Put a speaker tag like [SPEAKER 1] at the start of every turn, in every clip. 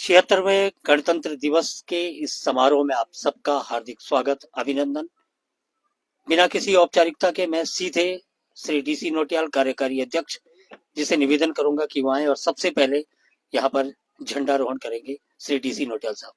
[SPEAKER 1] 76वें गणतंत्र दिवस के इस समारोह में आप सबका हार्दिक स्वागत, अभिनंदन। बिना किसी औपचारिकता के मैं सीधे श्री डीसी नौटियाल कार्यकारी अध्यक्ष जी से निवेदन करूंगा कि वो आए और सबसे पहले यहाँ पर झंडारोहण करेंगे श्री डीसी नौटियाल साहब।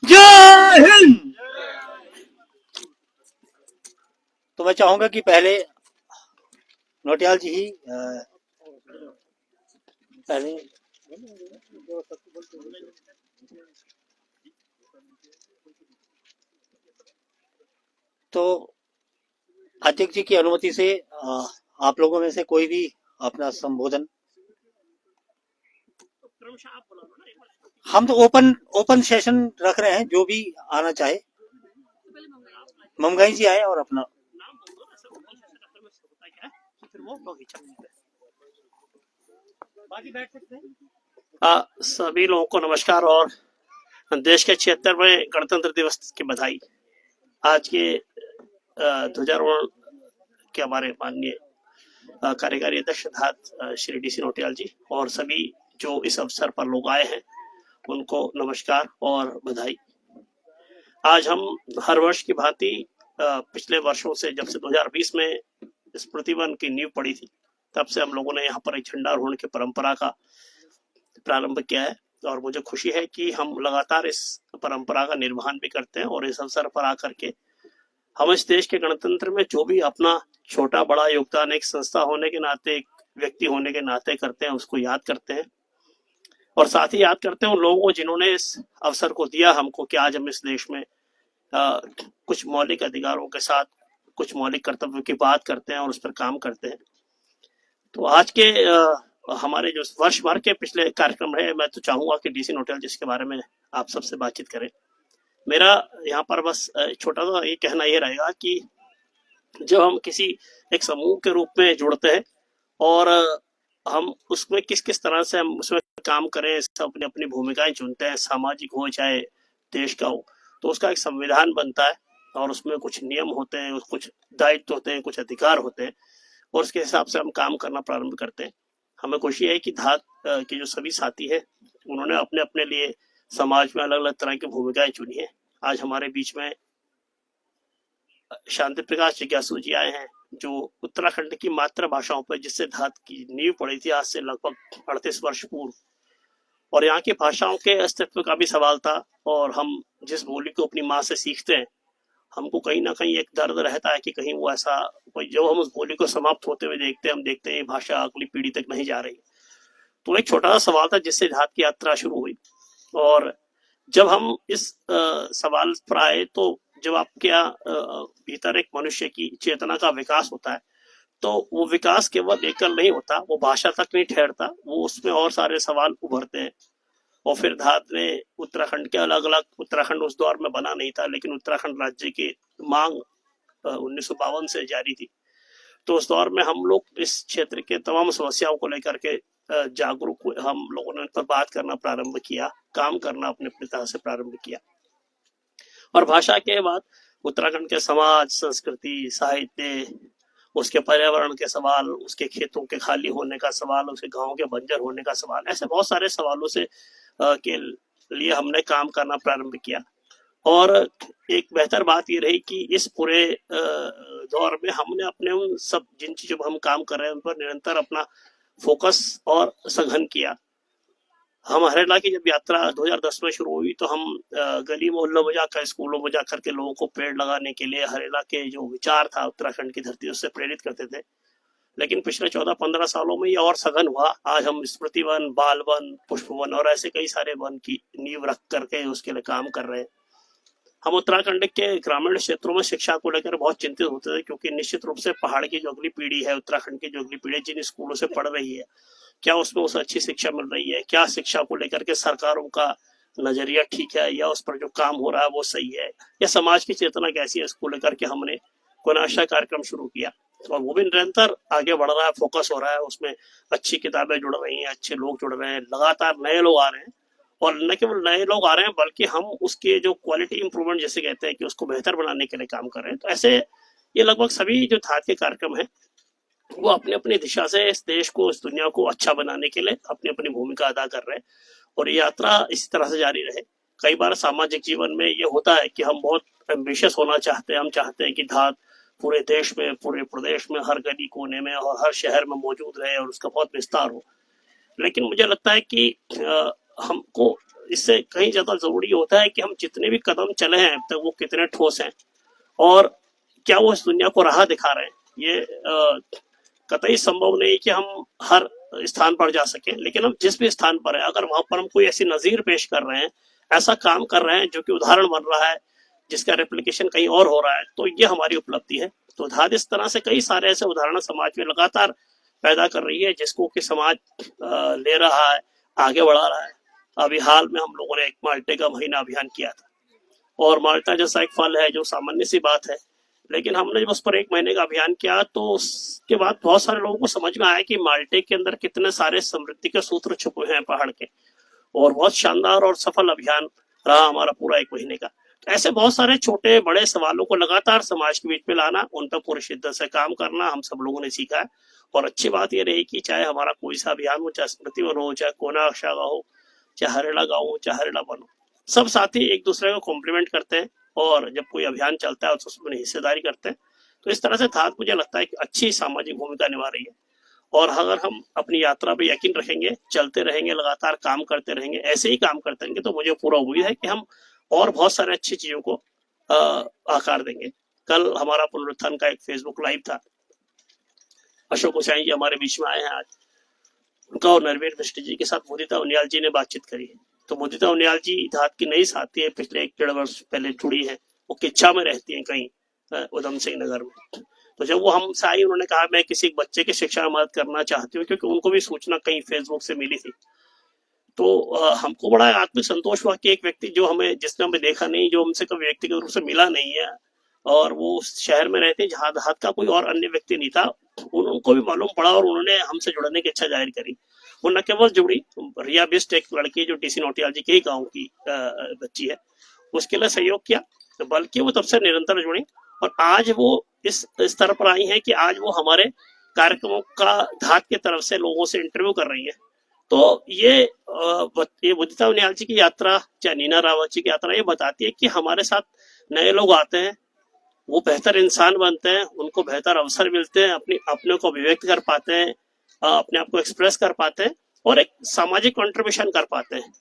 [SPEAKER 1] जय हिंद। तो मैं चाहूंगा कि पहले नौटियाल जी ही पहले तो अध्यक्ष जी की अनुमति से आप लोगों में से कोई भी अपना संबोधन, हम तो ओपन सेशन रख रहे हैं, जो भी आना चाहे। ममगाई जी आए और अपना
[SPEAKER 2] सभी लोगों को नमस्कार और देश के 76वें गणतंत्र दिवस की बधाई। आज के ध्वजारोहण के हमारे माननीय कार्यकारी अध्यक्ष श्री डीसी नौटियाल जी और सभी जो इस अवसर पर लोग आए हैं उनको नमस्कार और बधाई। आज हम हर वर्ष की भांति पिछले वर्षों से, जब से 2020 में स्मृति वन की नींव पड़ी थी, तब से हम लोगों ने यहाँ पर एक झंडारोहण की परंपरा का प्रारंभ किया है और मुझे खुशी है कि हम लगातार इस परंपरा का निर्वहन भी करते हैं और इस अवसर पर आकर के हम इस देश के गणतंत्र में जो भी अपना छोटा बड़ा योगदान एक संस्था होने के नाते, एक व्यक्ति होने के नाते करते हैं, उसको याद करते हैं और साथ ही याद करते हैं उन लोगों को जिन्होंने इस अवसर को दिया हमको कि आज हम इस देश में कुछ मौलिक अधिकारों के साथ कुछ मौलिक कर्तव्यों की बात करते हैं और उस पर काम करते हैं। तो आज के हमारे जो वर्ष भर के पिछले कार्यक्रम है, मैं तो चाहूंगा कि डीसी नौटियाल जिसके बारे में आप सबसे बातचीत करें। मेरा यहाँ पर बस छोटा सा ये कहना ये रहेगा कि जब हम किसी एक समूह के रूप में जुड़ते हैं और हम उसमें किस किस तरह से हम उसमें काम करें, सब अपनी अपनी भूमिकाएं चुनते हैं, सामाजिक हो चाहे देश का हो, तो उसका एक संविधान बनता है और उसमें कुछ नियम होते हैं, कुछ दायित्व होते हैं, कुछ अधिकार होते हैं और उसके हिसाब से हम काम करना प्रारंभ करते हैं। हमें खुशी है कि धात के जो सभी साथी हैं उन्होंने अपने अपने लिए समाज में अलग अलग तरह की भूमिकाएं चुनी है। आज हमारे बीच में शांति प्रकाश जिज्ञासु जी आए हैं जो उत्तराखंड की मातृभाषाओं पर जिससे धात की नींव पड़ी थी आज से लगभग 38 वर्ष पूर्व, और यहाँ की भाषाओं के अस्तित्व का भी सवाल था। और हम जिस बोली को अपनी माँ से सीखते हैं, हमको कहीं ना कहीं एक दर्द रहता है कि कहीं वो ऐसा कोई, जो हम उस बोली को समाप्त होते हुए देखते हैं, हम देखते हैं भाषा अगली पीढ़ी तक नहीं जा रही। तो एक छोटा सा सवाल था जिससे धात की यात्रा शुरू हुई। और जब हम इस सवाल पर आए तो जब आपके भीतर एक मनुष्य की चेतना का विकास होता है तो वो विकास केवल एकल नहीं होता, वो भाषा तक नहीं ठहरता, वो उसमें और सारे सवाल उभरते हैं। और फिर धात ने उत्तराखंड के अलग अलग, उत्तराखंड उस दौर में बना नहीं था लेकिन उत्तराखंड राज्य की मांग 1952 से जारी थी। तो उस दौर में हम लोग इस क्षेत्र के तमाम समस्याओं को लेकर के जागरूक हुए, हम लोगों ने उन पर बात करना प्रारंभ किया, काम करना अपने अपनी तरह से प्रारंभ किया। और भाषा के बाद उत्तराखंड के समाज, संस्कृति, साहित्य, उसके पर्यावरण के सवाल, उसके खेतों के खाली होने का सवाल, उसके गांव के बंजर होने का सवाल, ऐसे बहुत सारे सवालों से के लिए हमने काम करना प्रारंभ किया। और एक बेहतर बात ये रही कि इस पूरे दौर में हमने अपने उन सब जिन चीजों पर हम काम कर रहे हैं उन पर निरंतर अपना फोकस और सघन किया। हम हरेला की जब यात्रा 2010 में शुरू हुई तो हम गली मोहल्लों में जाकर, स्कूलों में जाकर के लोगों को पेड़ लगाने के लिए हरेला के जो विचार था उत्तराखंड की धरती उससे प्रेरित करते थे। लेकिन पिछले 14-15 सालों में ये और सघन हुआ। आज हम स्मृति वन, बाल वन, पुष्प वन और ऐसे कई सारे वन की नींव रख करके उसके लिए काम कर रहे हैं। हम उत्तराखंड के ग्रामीण क्षेत्रों में शिक्षा को लेकर बहुत चिंतित होते थे, क्योंकि निश्चित रूप से पहाड़ की जो अगली पीढ़ी है, उत्तराखंड की जो अगली पीढ़ी जिन स्कूलों से पढ़ रही है, क्या उसमें उसे अच्छी शिक्षा मिल रही है, क्या शिक्षा को लेकर के सरकारों का नजरिया ठीक है, या उस पर जो काम हो रहा है वो सही है, या समाज की चेतना कैसी है, इसको लेकर के हमने कोई आशा कार्यक्रम शुरू किया और वो भी निरंतर आगे बढ़ रहा है, फोकस हो रहा है उसमें। अच्छी किताबें जुड़ रही हैं, अच्छे लोग जुड़ रहे हैं, लगातार नए लोग आ रहे हैं और न केवल नए लोग आ रहे हैं बल्कि हम उसके जो क्वालिटी इंप्रूवमेंट जैसे कहते हैं कि उसको बेहतर बनाने के लिए काम कर रहे हैं। तो ऐसे ये लगभग सभी जो धात के कार्यक्रम है वो अपनी अपनी दिशा से इस देश को, इस दुनिया को अच्छा बनाने के लिए अपनी अपनी भूमिका अदा कर रहे हैं और ये यात्रा इसी तरह से जारी रहे। कई बार सामाजिक जीवन में ये होता है कि हम बहुत एम्बिशियस होना चाहते हैं, हम चाहते हैं कि धात पूरे देश में, पूरे प्रदेश में, हर गली कोने में और हर शहर में मौजूद रहे और उसका बहुत विस्तार हो। लेकिन मुझे लगता है कि हमको इससे कहीं ज्यादा जरूरी होता है कि हम जितने भी कदम चले हैं अब तक वो कितने ठोस हैं और क्या वो इस दुनिया को राह दिखा रहे हैं। ये कतई संभव नहीं कि हम हर स्थान पर जा सके, लेकिन हम जिस भी स्थान पर है अगर वहां पर हम कोई ऐसी नजीर पेश कर रहे हैं, ऐसा काम कर रहे हैं जो कि उदाहरण बन रहा है, जिसका रेप्लिकेशन कहीं और हो रहा है, तो ये हमारी उपलब्धि है। तो धात इस तरह से कई सारे ऐसे उदाहरण समाज में लगातार पैदा कर रही है जिसको कि समाज ले रहा है, आगे बढ़ा रहा है। अभी हाल में हम लोगों ने एक माल्टे का महीना अभियान किया था और माल्टा जैसा एक फल है जो सामान्य सी बात है, लेकिन हमने जब उस पर 1 महीने का अभियान किया तो उसके बाद बहुत सारे लोगों को समझ में आया कि माल्टे के अंदर कितने सारे समृद्धि के सूत्र छुपे हैं पहाड़ के। और बहुत शानदार और सफल अभियान रहा हमारा पूरा 1 महीने का। तो ऐसे बहुत सारे छोटे बड़े सवालों को लगातार समाज के बीच में लाना, उन पर पूरी शिद्दत से काम करना हम सब लोगों ने सीखा है। और अच्छी बात यह रही कि चाहे हमारा कोई सा अभियान हो, चाहे स्मृति वन हो, चाहे कोना शाखा हो, चाहे हरेला गाँव हो, चाहे हरेला वन हो, सब साथी एक दूसरे को कॉम्प्लीमेंट करते हैं और जब कोई अभियान चलता है तो उसमें हिस्सेदारी करते हैं। तो इस तरह से धात मुझे लगता है कि अच्छी सामाजिक भूमिका निभा रही है और अगर हम अपनी यात्रा पे यकीन रखेंगे, चलते रहेंगे, लगातार काम करते रहेंगे, ऐसे ही काम करते रहेंगे, तो मुझे पूरा उम्मीद है कि हम और बहुत सारे अच्छी चीजों को आकार देंगे। कल हमारा पुनरुत्थान का एक फेसबुक लाइव था, अशोक ऊंचाई जी हमारे बीच में आए हैं आज, उनका और नरवीर मिश्र जी के साथ मुदिता उनियाल जी ने बातचीत करी। तो मुदिता उनियाल जी धात की नई साथी है, पिछले 1-1.5 वर्ष पहले जुड़ी है, वो किच्छा में रहती है कहीं उधम सिंह नगर में। तो जब वो हमसे आई उन्होंने कहा मैं किसी बच्चे की शिक्षा में मदद करना चाहती हूँ, क्योंकि उनको भी सूचना कहीं फेसबुक से मिली थी। तो हमको बड़ा आत्मिक संतोष हुआ कि एक व्यक्ति जो हमें, जिसने हमें देखा नहीं, जो हमसे कभी व्यक्तिगत रूप से मिला नहीं है और वो उस शहर में रहते जहाँ धात का कोई और अन्य व्यक्ति नहीं था, उनको भी मालूम पड़ा और उन्होंने हमसे जुड़ने की इच्छा जाहिर करी। वो न केवल जुड़ी, रिया बिस्ट एक लड़की जो डीसी नोटियाल जी के ही गाँव की बच्ची है, उसके लिए सहयोग किया, बल्कि वो तब से निरंतर जुड़ी और आज वो इस स्तर पर आई है कि आज वो हमारे कार्यक्रमों का धात की तरफ से लोगों से इंटरव्यू कर रही है। तो ये बुद्धिता उनियाल जी की यात्रा, चाहे नीना रावत जी की यात्रा, ये बताती है कि हमारे साथ नए लोग आते हैं, वो बेहतर इंसान बनते हैं, उनको बेहतर अवसर मिलते हैं, अपने को अभिव्यक्त कर पाते हैं, अपने आप को एक्सप्रेस कर पाते हैं और एक सामाजिक कंट्रीब्यूशन कर पाते हैं।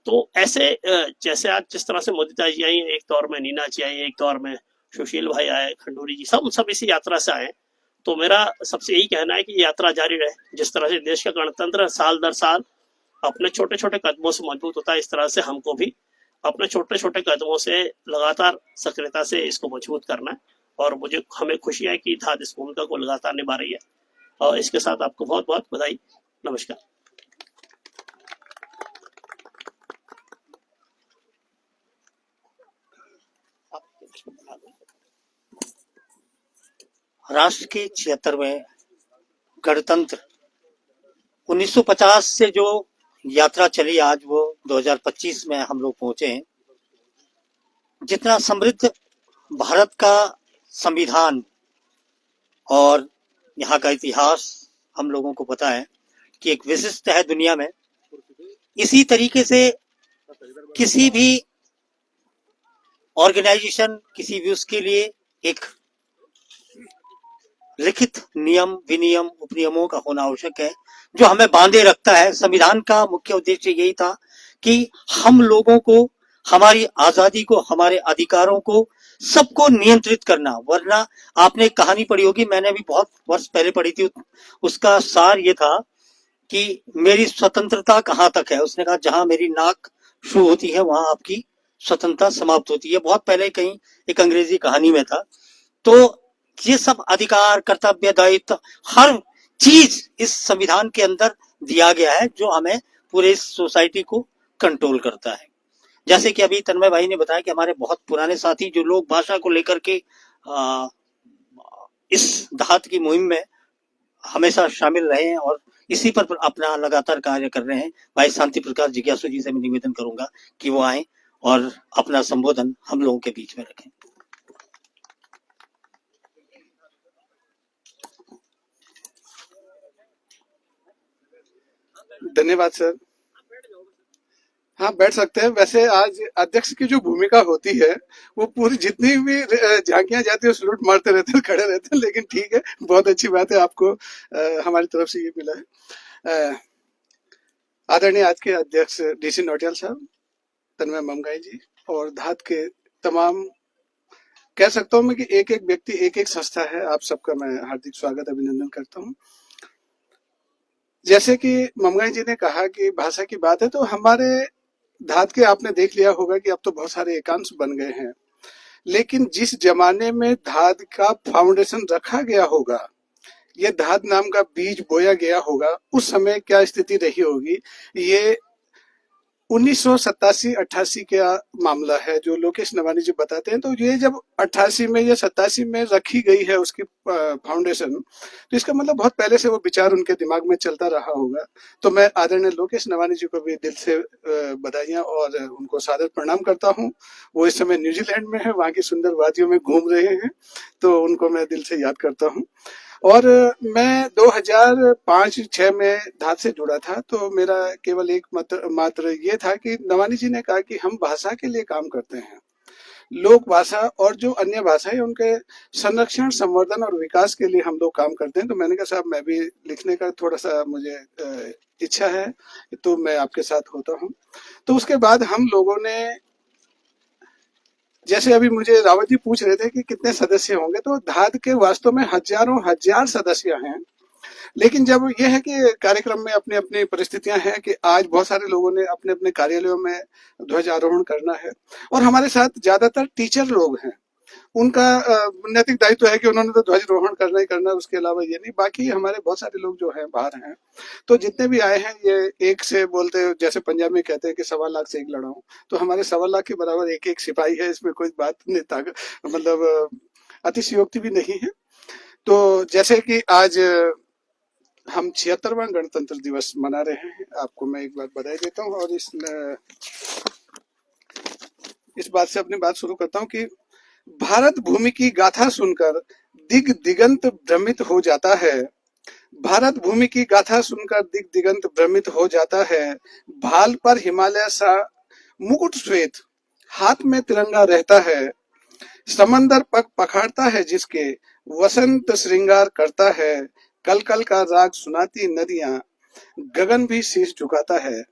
[SPEAKER 2] तो ऐसे जैसे आज जिस तरह से मुदिता जी आई, एक दौर में नीना जी आई, एक दौर में सुशील भाई आए, खंडूरी जी, सब इसी यात्रा से आए। तो मेरा सबसे यही कहना है कि यात्रा जारी रहे। जिस तरह से देश का गणतंत्र साल दर साल अपने छोटे छोटे कदमों से मजबूत होता है, इस तरह से हमको भी अपने छोटे छोटे कदमों से लगातार सक्रियता से इसको मजबूत करना है। और हमें खुशी है कि धात इस भूमिका को लगातार निभा रही है। और इसके साथ आपको बहुत बहुत बधाई। नमस्कार।
[SPEAKER 1] राष्ट्र के 76वें गणतंत्र 1950 से जो यात्रा चली, आज वो 2025 में हम लोग पहुंचे हैं। जितना समृद्ध भारत का संविधान और यहाँ का इतिहास हम लोगों को पता है कि एक विशिष्ट है दुनिया में, इसी तरीके से किसी भी ऑर्गेनाइजेशन किसी भी उसके लिए एक लिखित नियम विनियम उपनियमों का होना आवश्यक है जो हमें बांधे रखता है। संविधान का मुख्य उद्देश्य यही था कि हम लोगों को, हमारी आजादी को, हमारे अधिकारों को, सबको नियंत्रित करना। वरना आपने एक कहानी पढ़ी होगी, मैंने भी बहुत वर्ष पहले पढ़ी थी, उसका सार ये था कि मेरी स्वतंत्रता कहाँ तक है। उसने कहा जहां मेरी नाक शुरू होती है वहां आपकी स्वतंत्रता समाप्त होती है। बहुत पहले कहीं एक अंग्रेजी कहानी में था। तो ये सब अधिकार, कर्तव्य, दायित्व, हर चीज इस संविधान के अंदर दिया गया है जो हमें पूरे इस सोसाइटी को कंट्रोल करता है। जैसे कि अभी तन्मय भाई ने बताया कि हमारे बहुत पुराने साथी जो लोग भाषा को लेकर के आ, इस धात की मुहिम में हमेशा शामिल रहे हैं और इसी पर अपना लगातार कार्य कर रहे हैं। भाई शांति प्रकाश जिज्ञासु जी से मैं निवेदन करूंगा कि वो आए और अपना संबोधन हम लोगों के बीच में रखें।
[SPEAKER 3] धन्यवाद सर। हाँ, बैठ सकते हैं। वैसे आज अध्यक्ष की जो भूमिका होती है वो पूरी जितनी भी झांकियां जाती है सलूट मारते रहते हैं, खड़े रहते हैं, लेकिन ठीक है, बहुत अच्छी बात है, आपको हमारी तरफ से ये मिला है। आदरणीय आज के अध्यक्ष डीसी नौटियाल साहब, तन्मय ममगाई जी और धात के तमाम, कह सकता हूँ मैं कि एक एक व्यक्ति, एक एक संस्था है, आप सबका मैं हार्दिक स्वागत अभिनंदन करता हूँ। जैसे कि ममगाई जी ने कहा कि भाषा की बात है, तो हमारे धात के आपने देख लिया होगा कि अब तो बहुत सारे एकांश बन गए हैं, लेकिन जिस जमाने में धात का फाउंडेशन रखा गया होगा, ये धात नाम का बीज बोया गया होगा, उस समय क्या स्थिति रही होगी, ये 1987-88 का मामला है जो लोकेश नवानी जी बताते हैं। तो ये जब 88 में या 87 में रखी गई है उसकी फाउंडेशन, तो इसका मतलब बहुत पहले से वो विचार उनके दिमाग में चलता रहा होगा। तो मैं आदरणीय लोकेश नवानी जी को भी दिल से बधाइयां और उनको सादर प्रणाम करता हूं। वो इस समय न्यूजीलैंड में है, वहां की सुंदर वादियों में घूम रहे हैं, तो उनको मैं दिल से याद करता हूं। और मैं 2005-6 में धात से जुड़ा था, तो मेरा केवल एक मात्र ये था कि नवानी जी ने कहा कि हम भाषा के लिए काम करते हैं, लोक भाषा और जो अन्य भाषा है उनके संरक्षण, संवर्धन और विकास के लिए हम लोग काम करते हैं। तो मैंने कहा साहब मैं भी लिखने का थोड़ा सा मुझे इच्छा है, तो मैं आपके साथ होता हूँ। तो उसके बाद हम लोगों ने, जैसे अभी मुझे रावत जी पूछ रहे थे कि कितने सदस्य होंगे, तो धात के वास्तव में हजारों हजार सदस्य हैं। लेकिन जब यह है कि कार्यक्रम में अपनी अपनी परिस्थितियां हैं कि आज बहुत सारे लोगों ने अपने अपने कार्यालयों में ध्वजारोहण करना है, और हमारे साथ ज्यादातर टीचर लोग हैं, उनका नैतिक दायित्व है कि उन्होंने तो ध्वजारोहण करना ही करना, उसके अलावा ये नहीं। बाकी हमारे बहुत सारे लोग जो हैं बाहर हैं, तो जितने भी आए हैं ये एक से बोलते, जैसे पंजाब में कहते हैं कि 1.25 लाख से एक लड़ाऊं, तो हमारे 1.25 लाख के बराबर एक एक सिपाही है। इसमें कोई बात नहीं, मतलब अतिशयोक्ति भी नहीं है। तो जैसे कि आज हम 76वां गणतंत्र दिवस मना रहे हैं, आपको मैं एक बार बधाई देता हूँ और इस बात से अपनी बात शुरू करता हूँ कि भारत भूमि की गाथा सुनकर दिग दिगंत भ्रमित हो जाता है। भारत भूमि की गाथा सुनकर दिग दिगंत भ्रमित हो जाता है। भाल पर हिमालय सा मुकुट श्वेत, हाथ में तिरंगा रहता है। समंदर पग पखाड़ता है जिसके, वसंत श्रृंगार करता है। कल कल का राग सुनाती नदियां, गगन भी शीश झुकाता है।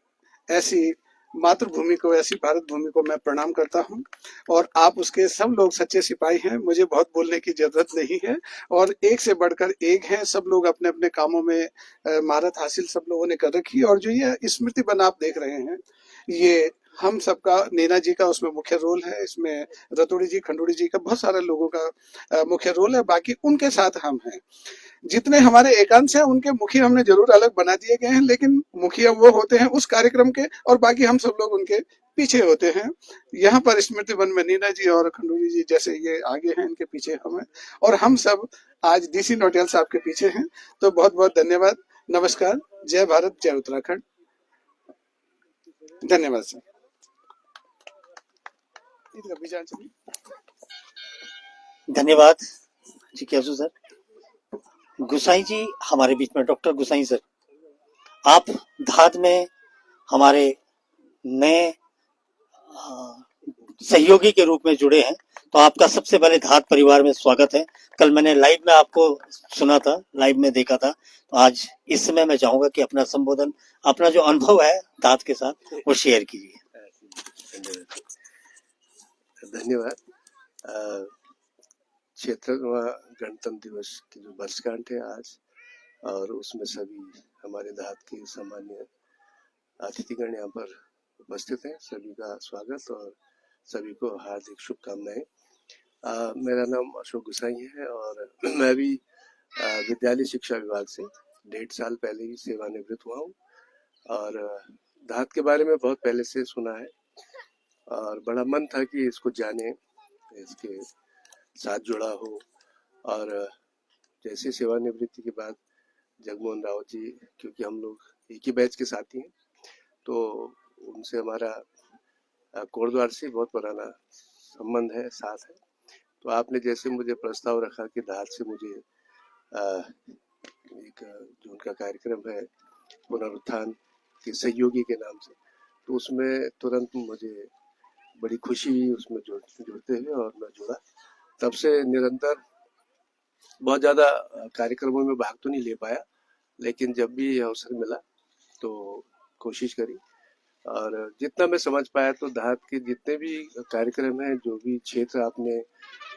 [SPEAKER 3] ऐसी मातृभूमि को, ऐसी भारत भूमि को मैं प्रणाम करता हूं। और आप उसके सब लोग सच्चे सिपाही हैं, मुझे बहुत बोलने की जरूरत नहीं है, और एक से बढ़कर एक हैं। सब लोग अपने अपने कामों में महारत हासिल सब लोगों ने कर रखी है। और जो ये स्मृति वन आप देख रहे हैं, ये हम सबका, नीना जी का उसमें मुख्य रोल है, इसमें रतोड़ी जी, खंडूड़ी जी का, बहुत सारे लोगों का मुख्य रोल है। बाकी उनके साथ हम हैं। जितने हमारे एकांश हैं उनके मुखिया हमने जरूर अलग बना दिए गए हैं, लेकिन मुखिया वो होते हैं उस कार्यक्रम के, और बाकी हम सब लोग उनके पीछे होते हैं। यहाँ पर स्मृति वन में नीना जी और खंडूरी जी जैसे ये आगे हैं, इनके पीछे हम हैं, और हम सब आज डीसी नौटियाल साहब के पीछे हैं। तो बहुत बहुत धन्यवाद, नमस्कार, जय भारत, जय उत्तराखंड। धन्यवाद सर।
[SPEAKER 1] धन्यवाद जिज्ञासु सर। गुसाई जी हमारे बीच में, डॉक्टर गुसाई सर, आप धात में हमारे नए सहयोगी के रूप में जुड़े हैं। तो आपका सबसे पहले धात परिवार में स्वागत है। कल मैंने लाइव में आपको सुना था, लाइव में देखा था, तो आज इस समय मैं चाहूंगा कि अपना संबोधन, अपना जो अनुभव है धात के साथ, वो शेयर कीजिए।
[SPEAKER 4] धन्यवाद। क्षेत्रवा गणतंत्र दिवस की जो वर्षगांठ है आज, और उसमें सभी हमारे धात के सामान्य अतिथिगण यहाँ पर उपस्थित हैं। सभी का स्वागत और सभी को हार्दिक शुभकामनाएं। मेरा नाम अशोक गुसाई है और मैं भी विद्यालय शिक्षा विभाग से 1.5 साल पहले ही सेवानिवृत्त हुआ हूँ और धात के बारे में बहुत पहले से सुना है और बड़ा मन था कि इसको जाने, इसके साथ जुड़ा हो। और जैसे सेवानिवृत्ति के बाद जगमोहन राव जी, क्योंकि हम लोग एक ही बैच के साथी हैं, तो उनसे हमारा कोटद्वार से बहुत पुराना संबंध है, साथ है। तो आपने जैसे मुझे प्रस्ताव रखा कि धात से मुझे एक जो उनका कार्यक्रम है पुनरुत्थान के सहयोगी के नाम से, तो उसमें तुरंत मुझे बड़ी खुशी हुई उसमें जुड़ते हुए और मैं जुड़ा। तब से निरंतर बहुत ज़्यादा कार्यक्रमों में भाग तो नहीं ले पाया, लेकिन जब भी अवसर मिला तो कोशिश करी। और जितना मैं समझ पाया तो धात के जितने भी कार्यक्रम हैं, जो भी क्षेत्र आपने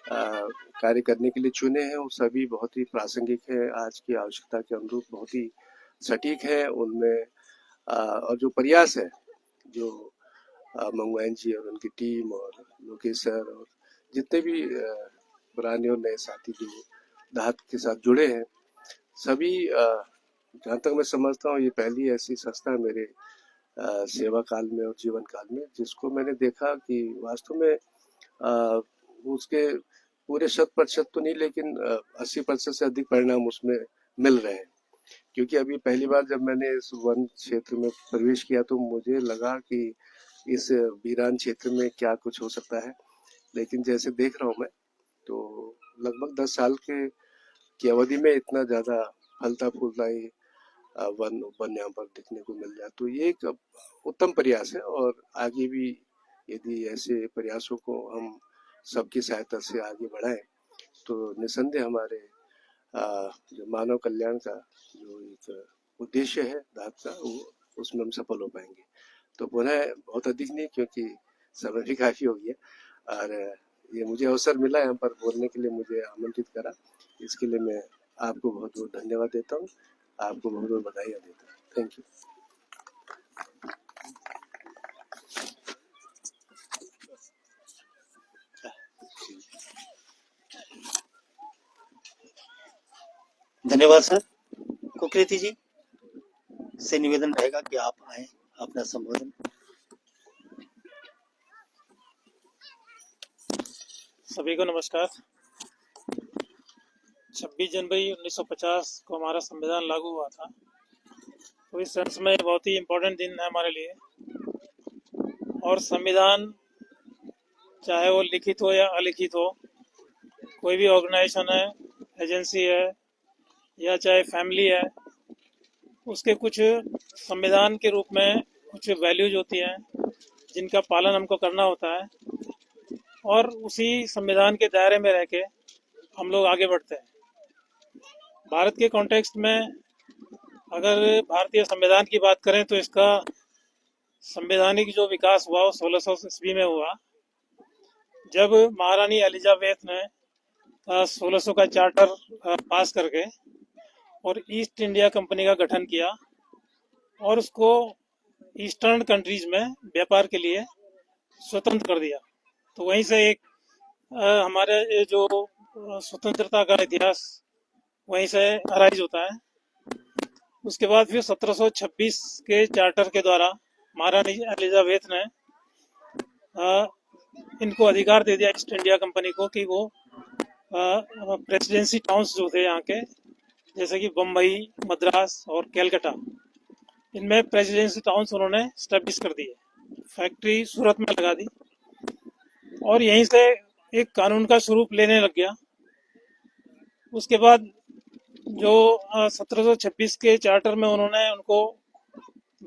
[SPEAKER 4] कार्य करने के लिए चुने हैं, वो सभी बहुत ही प्रासंगिक है, आज की आवश्यकता के अनुरूप बहुत ही सटीक है। उनमें और जो प्रयास है, जो मंगवाइन जी और उनकी टीम और लोकेश सर और जितने भी पुराने और नए साथी जो धात के साथ जुड़े हैं, सभी जहाँ तक मैं समझता हूँ ये पहली ऐसी संस्था है मेरे सेवा काल में और जीवन काल में जिसको मैंने देखा कि वास्तव में उसके पूरे 100% तो नहीं, लेकिन 80% से अधिक परिणाम उसमें मिल रहे हैं। क्योंकि अभी पहली बार जब मैंने इस वन क्षेत्र में प्रवेश किया तो मुझे लगा कि इस वीरान क्षेत्र में क्या कुछ हो सकता है, लेकिन जैसे देख रहा हूँ मैं तो लगभग 10 साल की अवधि में इतना ज़्यादा फलता फूलता ही वन यहाँ पर देखने को मिल जाए, तो ये एक उत्तम प्रयास है। और आगे भी यदि ऐसे प्रयासों को हम सबकी सहायता से आगे बढ़ाएं तो निसंदेह हमारे जो मानव कल्याण का जो एक उद्देश्य है धात का, वो उसमें हम सफल हो पाएंगे। तो पुनः बहुत अधिक नहीं, क्योंकि समय भी काफी हो गया और ये मुझे अवसर मिला यहाँ पर बोलने के लिए, मुझे आमंत्रित करा, इसके लिए मैं आपको बहुत बहुत धन्यवाद देता हूँ, आपको बहुत बहुत बधाई देता हूँ। Thank you.
[SPEAKER 1] धन्यवाद सर। कुकृति जी से निवेदन रहेगा कि आप आए अपना संबोधन।
[SPEAKER 5] सभी को नमस्कार। 26 जनवरी 1950 को हमारा संविधान लागू हुआ था, तो इस सेंस में बहुत ही इम्पोर्टेंट दिन है हमारे लिए। और संविधान चाहे वो लिखित हो या अलिखित हो, कोई भी ऑर्गेनाइजेशन है, एजेंसी है या चाहे फैमिली है, उसके कुछ संविधान के रूप में कुछ वैल्यूज होती हैं जिनका पालन हमको करना होता है, और उसी संविधान के दायरे में रह के हम लोग आगे बढ़ते हैं। भारत के कॉन्टेक्स्ट में अगर भारतीय संविधान की बात करें तो इसका संवैधानिक जो विकास हुआ वो 1600 ईस्वी में हुआ, जब महारानी एलिजाबेथ ने 1600 का चार्टर पास करके और ईस्ट इंडिया कंपनी का गठन किया और उसको ईस्टर्न कंट्रीज में व्यापार के लिए स्वतंत्र कर दिया। तो वहीं से एक हमारे जो स्वतंत्रता का इतिहास वहीं से अराइज होता है। उसके बाद फिर 1726 के चार्टर के द्वारा महारानी एलिजाबेथ ने इनको अधिकार दे दिया ईस्ट इंडिया कंपनी को कि वो प्रेसिडेंसी टाउन्स जो थे यहाँ के, जैसे कि बम्बई, मद्रास और कैलकाटा, इनमें प्रेसिडेंसी टाउन्स उन्होंने स्टैब्लिश कर दिए। फैक्ट्री सूरत में लगा दी और यहीं से एक कानून का स्वरूप लेने लग गया। उसके बाद जो 1726 के चार्टर में उन्होंने उनको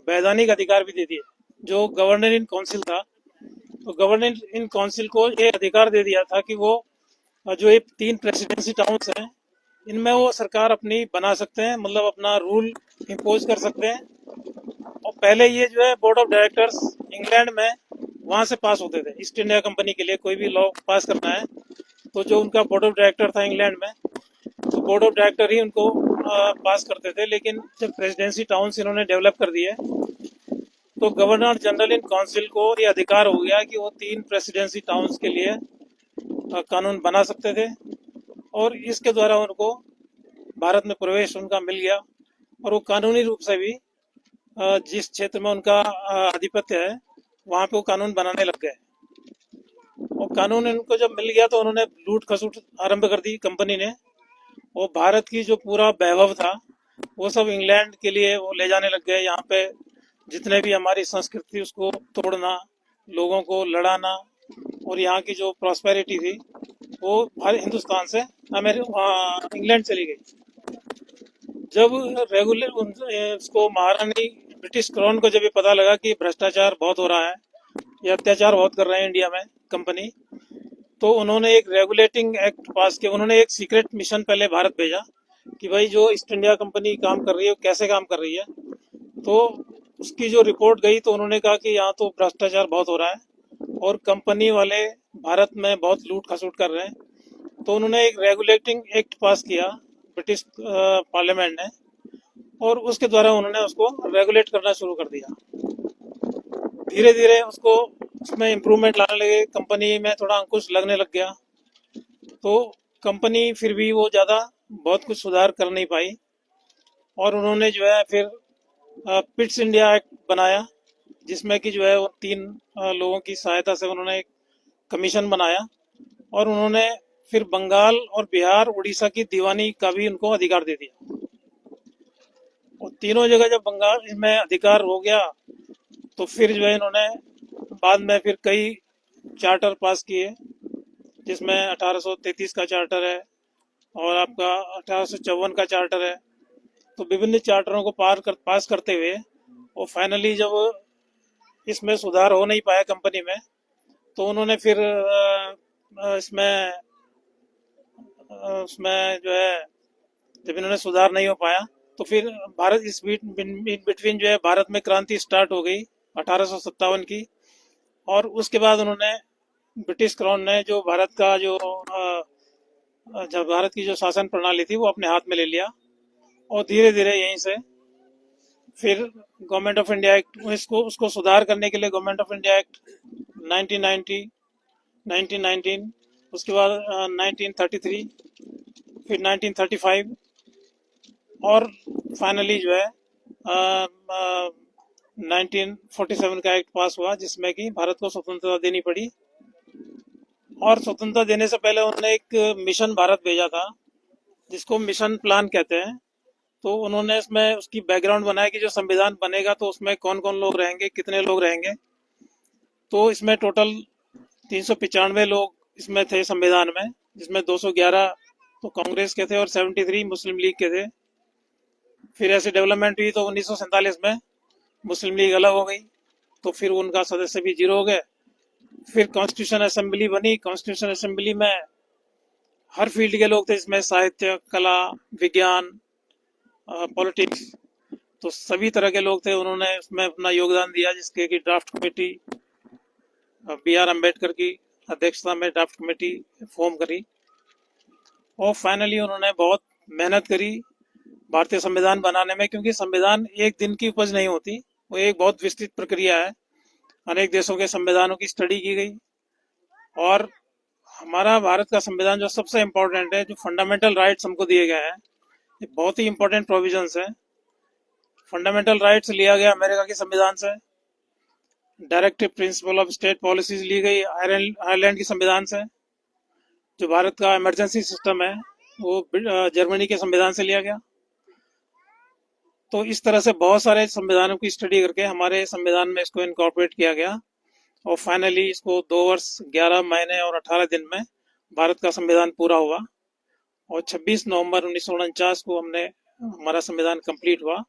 [SPEAKER 5] वैधानिक अधिकार भी दे दिए। जो गवर्नर इन काउंसिल था तो गवर्नेंस इन काउंसिल को ये अधिकार दे दिया था कि वो जो ये 3 प्रेसिडेंसी टाउन्स हैं इनमें वो सरकार अपनी बना सकते हैं, मतलब अपना रूल इम्पोज कर सकते हैं। और पहले ये जो है बोर्ड ऑफ डायरेक्टर्स इंग्लैंड में वहां से पास होते थे। ईस्ट इंडिया कंपनी के लिए कोई भी लॉ पास करना है तो जो उनका बोर्ड ऑफ डायरेक्टर था इंग्लैंड में, तो बोर्ड ऑफ डायरेक्टर ही उनको पास करते थे। लेकिन जब प्रेसिडेंसी टाउन्स इन्होंने डेवलप कर दिए तो गवर्नर जनरल इन काउंसिल को ये अधिकार हो गया कि वो 3 प्रेसिडेंसी टाउन्स के लिए कानून बना सकते थे और इसके द्वारा उनको भारत में प्रवेश उनका मिल गया और वो कानूनी रूप से भी जिस क्षेत्र में उनका आधिपत्य है वहां पे वो कानून बनाने लग गए। और कानून इनको जब मिल गया तो उन्होंने लूट खसूट आरंभ कर दी कंपनी ने, और भारत की जो पूरा वैभव था वो सब इंग्लैंड के लिए वो ले जाने लग गए। यहाँ पे जितने भी हमारी संस्कृति उसको तोड़ना, लोगों को लड़ाना, और यहाँ की जो प्रॉस्पेरिटी थी वो भारत हिंदुस्तान से इंग्लैंड चली गई। जब रेगुलर उसको महारानी ब्रिटिश क्राउन को जब ये पता लगा कि भ्रष्टाचार बहुत हो रहा है, ये अत्याचार बहुत कर रहे हैं इंडिया में कंपनी, तो उन्होंने एक रेगुलेटिंग एक्ट पास किया। उन्होंने एक सीक्रेट मिशन पहले भारत भेजा कि भाई जो ईस्ट इंडिया कंपनी काम कर रही है वो कैसे काम कर रही है। तो उसकी जो रिपोर्ट गई तो उन्होंने कहा कि यहाँ तो भ्रष्टाचार बहुत हो रहा है और कंपनी वाले भारत में बहुत लूट खसूट कर रहे हैं। तो उन्होंने एक रेगुलेटिंग एक्ट पास किया ब्रिटिश पार्लियामेंट ने, और उसके द्वारा उन्होंने उसको रेगुलेट करना शुरू कर दिया। धीरे धीरे उसको उसमें इम्प्रूवमेंट लाने लगे, कंपनी में थोड़ा अंकुश लगने लग गया। तो कंपनी फिर भी वो ज़्यादा बहुत कुछ सुधार कर नहीं पाई और उन्होंने जो है फिर पिट्स इंडिया एक्ट बनाया, जिसमें कि जो है वो 3 लोगों की सहायता से उन्होंने एक कमीशन बनाया और उन्होंने फिर बंगाल और बिहार उड़ीसा की दीवानी का भी उनको अधिकार दे दिया। और तीनों जगह जब बंगाल में अधिकार हो गया तो फिर जो है इन्होंने बाद में फिर कई चार्टर पास किए, जिसमें 1833 का चार्टर है और आपका 1854 का चार्टर है। तो विभिन्न चार्टरों को पास करते हुए और फाइनली जब इसमें सुधार हो नहीं पाया कंपनी में, तो उन्होंने फिर उसमें जो है जब इन्होंने सुधार नहीं हो पाया तो फिर भारत इस बिटवीन जो है भारत में क्रांति स्टार्ट हो गई 1857 की। और उसके बाद उन्होंने ब्रिटिश क्राउन ने जो भारत का जब भारत की जो शासन प्रणाली थी वो अपने हाथ में ले लिया और धीरे धीरे यहीं से फिर गवर्नमेंट ऑफ इंडिया एक्ट उसको सुधार करने के लिए गवर्नमेंट ऑफ इंडिया एक्ट 1990, 1919, उसके बाद 1933, फिर 1935 और फाइनली जो है 1947 का एक्ट पास हुआ, जिसमें कि भारत को स्वतंत्रता देनी पड़ी। और स्वतंत्रता देने से पहले उन्होंने एक मिशन भारत भेजा था जिसको मिशन प्लान कहते हैं। तो उन्होंने इसमें उसकी बैकग्राउंड बनाया कि जो संविधान बनेगा तो उसमें कौन कौन लोग रहेंगे, कितने लोग रहेंगे। तो इसमें टोटल 395 लोग इसमें थे संविधान में, जिसमें 211 तो कांग्रेस के थे और 73 मुस्लिम लीग के थे। फिर ऐसे डेवलपमेंट हुई तो 1947 में मुस्लिम लीग अलग हो गई, तो फिर उनका सदस्य भी 0 हो गए। फिर कॉन्स्टिट्यूशन असेंबली बनी। कॉन्स्टिट्यूशन असेंबली में हर फील्ड के लोग थे, इसमें साहित्य, कला, विज्ञान, पॉलिटिक्स, तो सभी तरह के लोग थे। उन्होंने उसमें अपना योगदान दिया, जिसके कि ड्राफ्ट कमेटी BR अम्बेडकर की अध्यक्षता में ड्राफ्ट कमेटी फॉर्म करी और फाइनली उन्होंने बहुत मेहनत करी भारतीय संविधान बनाने में, क्योंकि संविधान एक दिन की उपज नहीं होती, वो एक बहुत विस्तृत प्रक्रिया है। अनेक देशों के संविधानों की स्टडी की गई और हमारा भारत का संविधान जो सबसे इम्पोर्टेंट है, जो फंडामेंटल राइट्स हमको दिए गए हैं, ये बहुत ही इम्पोर्टेंट प्रोविजंस है। फंडामेंटल राइट्स लिया गया अमेरिका के संविधान से, directive principle of state policies ली गई आयरलैंड के संविधान से, जो भारत का इमरजेंसी सिस्टम है वो जर्मनी के संविधान से लिया गया। तो इस तरह से बहुत सारे संविधानों की स्टडी करके हमारे संविधान में इसको इनकॉर्पोरेट किया गया और फाइनली इसको 2 वर्ष 11 महीने और 18 दिन में भारत का संविधान पूरा हुआ और 26 नवंबर 1949 को हमारा संविधान कंप्लीट हुआ।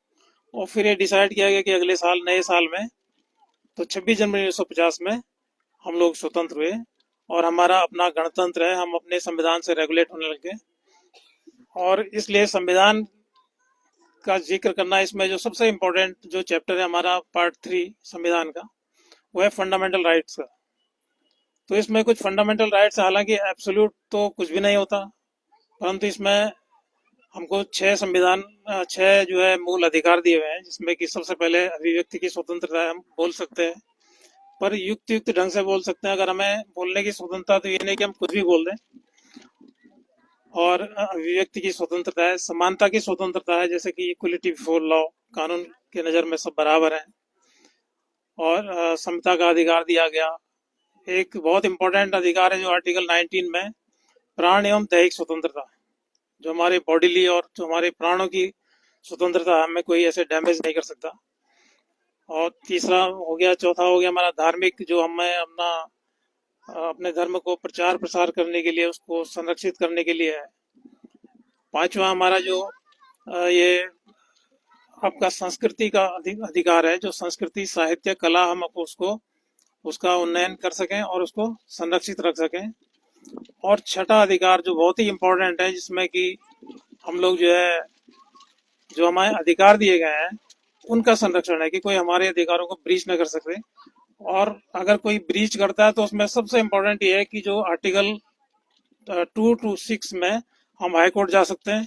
[SPEAKER 5] और फिर ये डिसाइड किया गया कि अगले साल, नए साल में, तो 26 जनवरी 1950 में हम लोग स्वतंत्र हुए और हमारा अपना गणतंत्र है, हम अपने संविधान से रेगुलेट होने लगे। और इसलिए संविधान का जिक्र करना, इसमें जो सबसे इम्पोर्टेंट जो चैप्टर है हमारा पार्ट 3 संविधान का, वो है फंडामेंटल राइट्स का। तो इसमें कुछ फंडामेंटल राइट्स, हालांकि एब्सोल्यूट तो कुछ भी नहीं होता, परंतु इसमें हमको 6 जो है मूल अधिकार दिए हुए हैं, जिसमें कि सबसे पहले अभिव्यक्ति की स्वतंत्रता है, हम बोल सकते हैं, पर युक्त युक्त ढंग से बोल सकते हैं। अगर हमें बोलने की स्वतंत्रता, तो ये नहीं कि हम कुछ भी बोल दें। और अभिव्यक्ति की स्वतंत्रता है, समानता की स्वतंत्रता है, जैसे कि इक्वलिटी बिफोर लॉ, कानून के नज़र में सब बराबर हैं। और समता का अधिकार दिया गया। एक बहुत इंपॉर्टेंट अधिकार है जो आर्टिकल 19 में, प्राण एवं दैहिक स्वतंत्रता, जो हमारे बॉडीली और जो हमारे प्राणों की स्वतंत्रता, हमें कोई ऐसे डैमेज नहीं कर सकता। और तीसरा हो गया, चौथा हो गया हमारा धार्मिक, जो हमें अपने धर्म को प्रचार प्रसार करने के लिए, उसको संरक्षित करने के लिए है। पांचवा हमारा जो ये आपका संस्कृति का अधिकार है, जो संस्कृति, साहित्य, कला, हम उसको उसका उन्नयन कर सकें और उसको संरक्षित रख सकें। और छठा अधिकार जो बहुत ही इम्पोर्टेंट है, जिसमें कि हम लोग जो है, जो हमारे अधिकार दिए गए हैं उनका संरक्षण है, कि कोई हमारे अधिकारों को ब्रीच न कर सके। और अगर कोई ब्रीच करता है तो उसमें सबसे इम्पोर्टेंट ये है कि जो आर्टिकल 2 to 6 में हम हाई कोर्ट जा सकते हैं,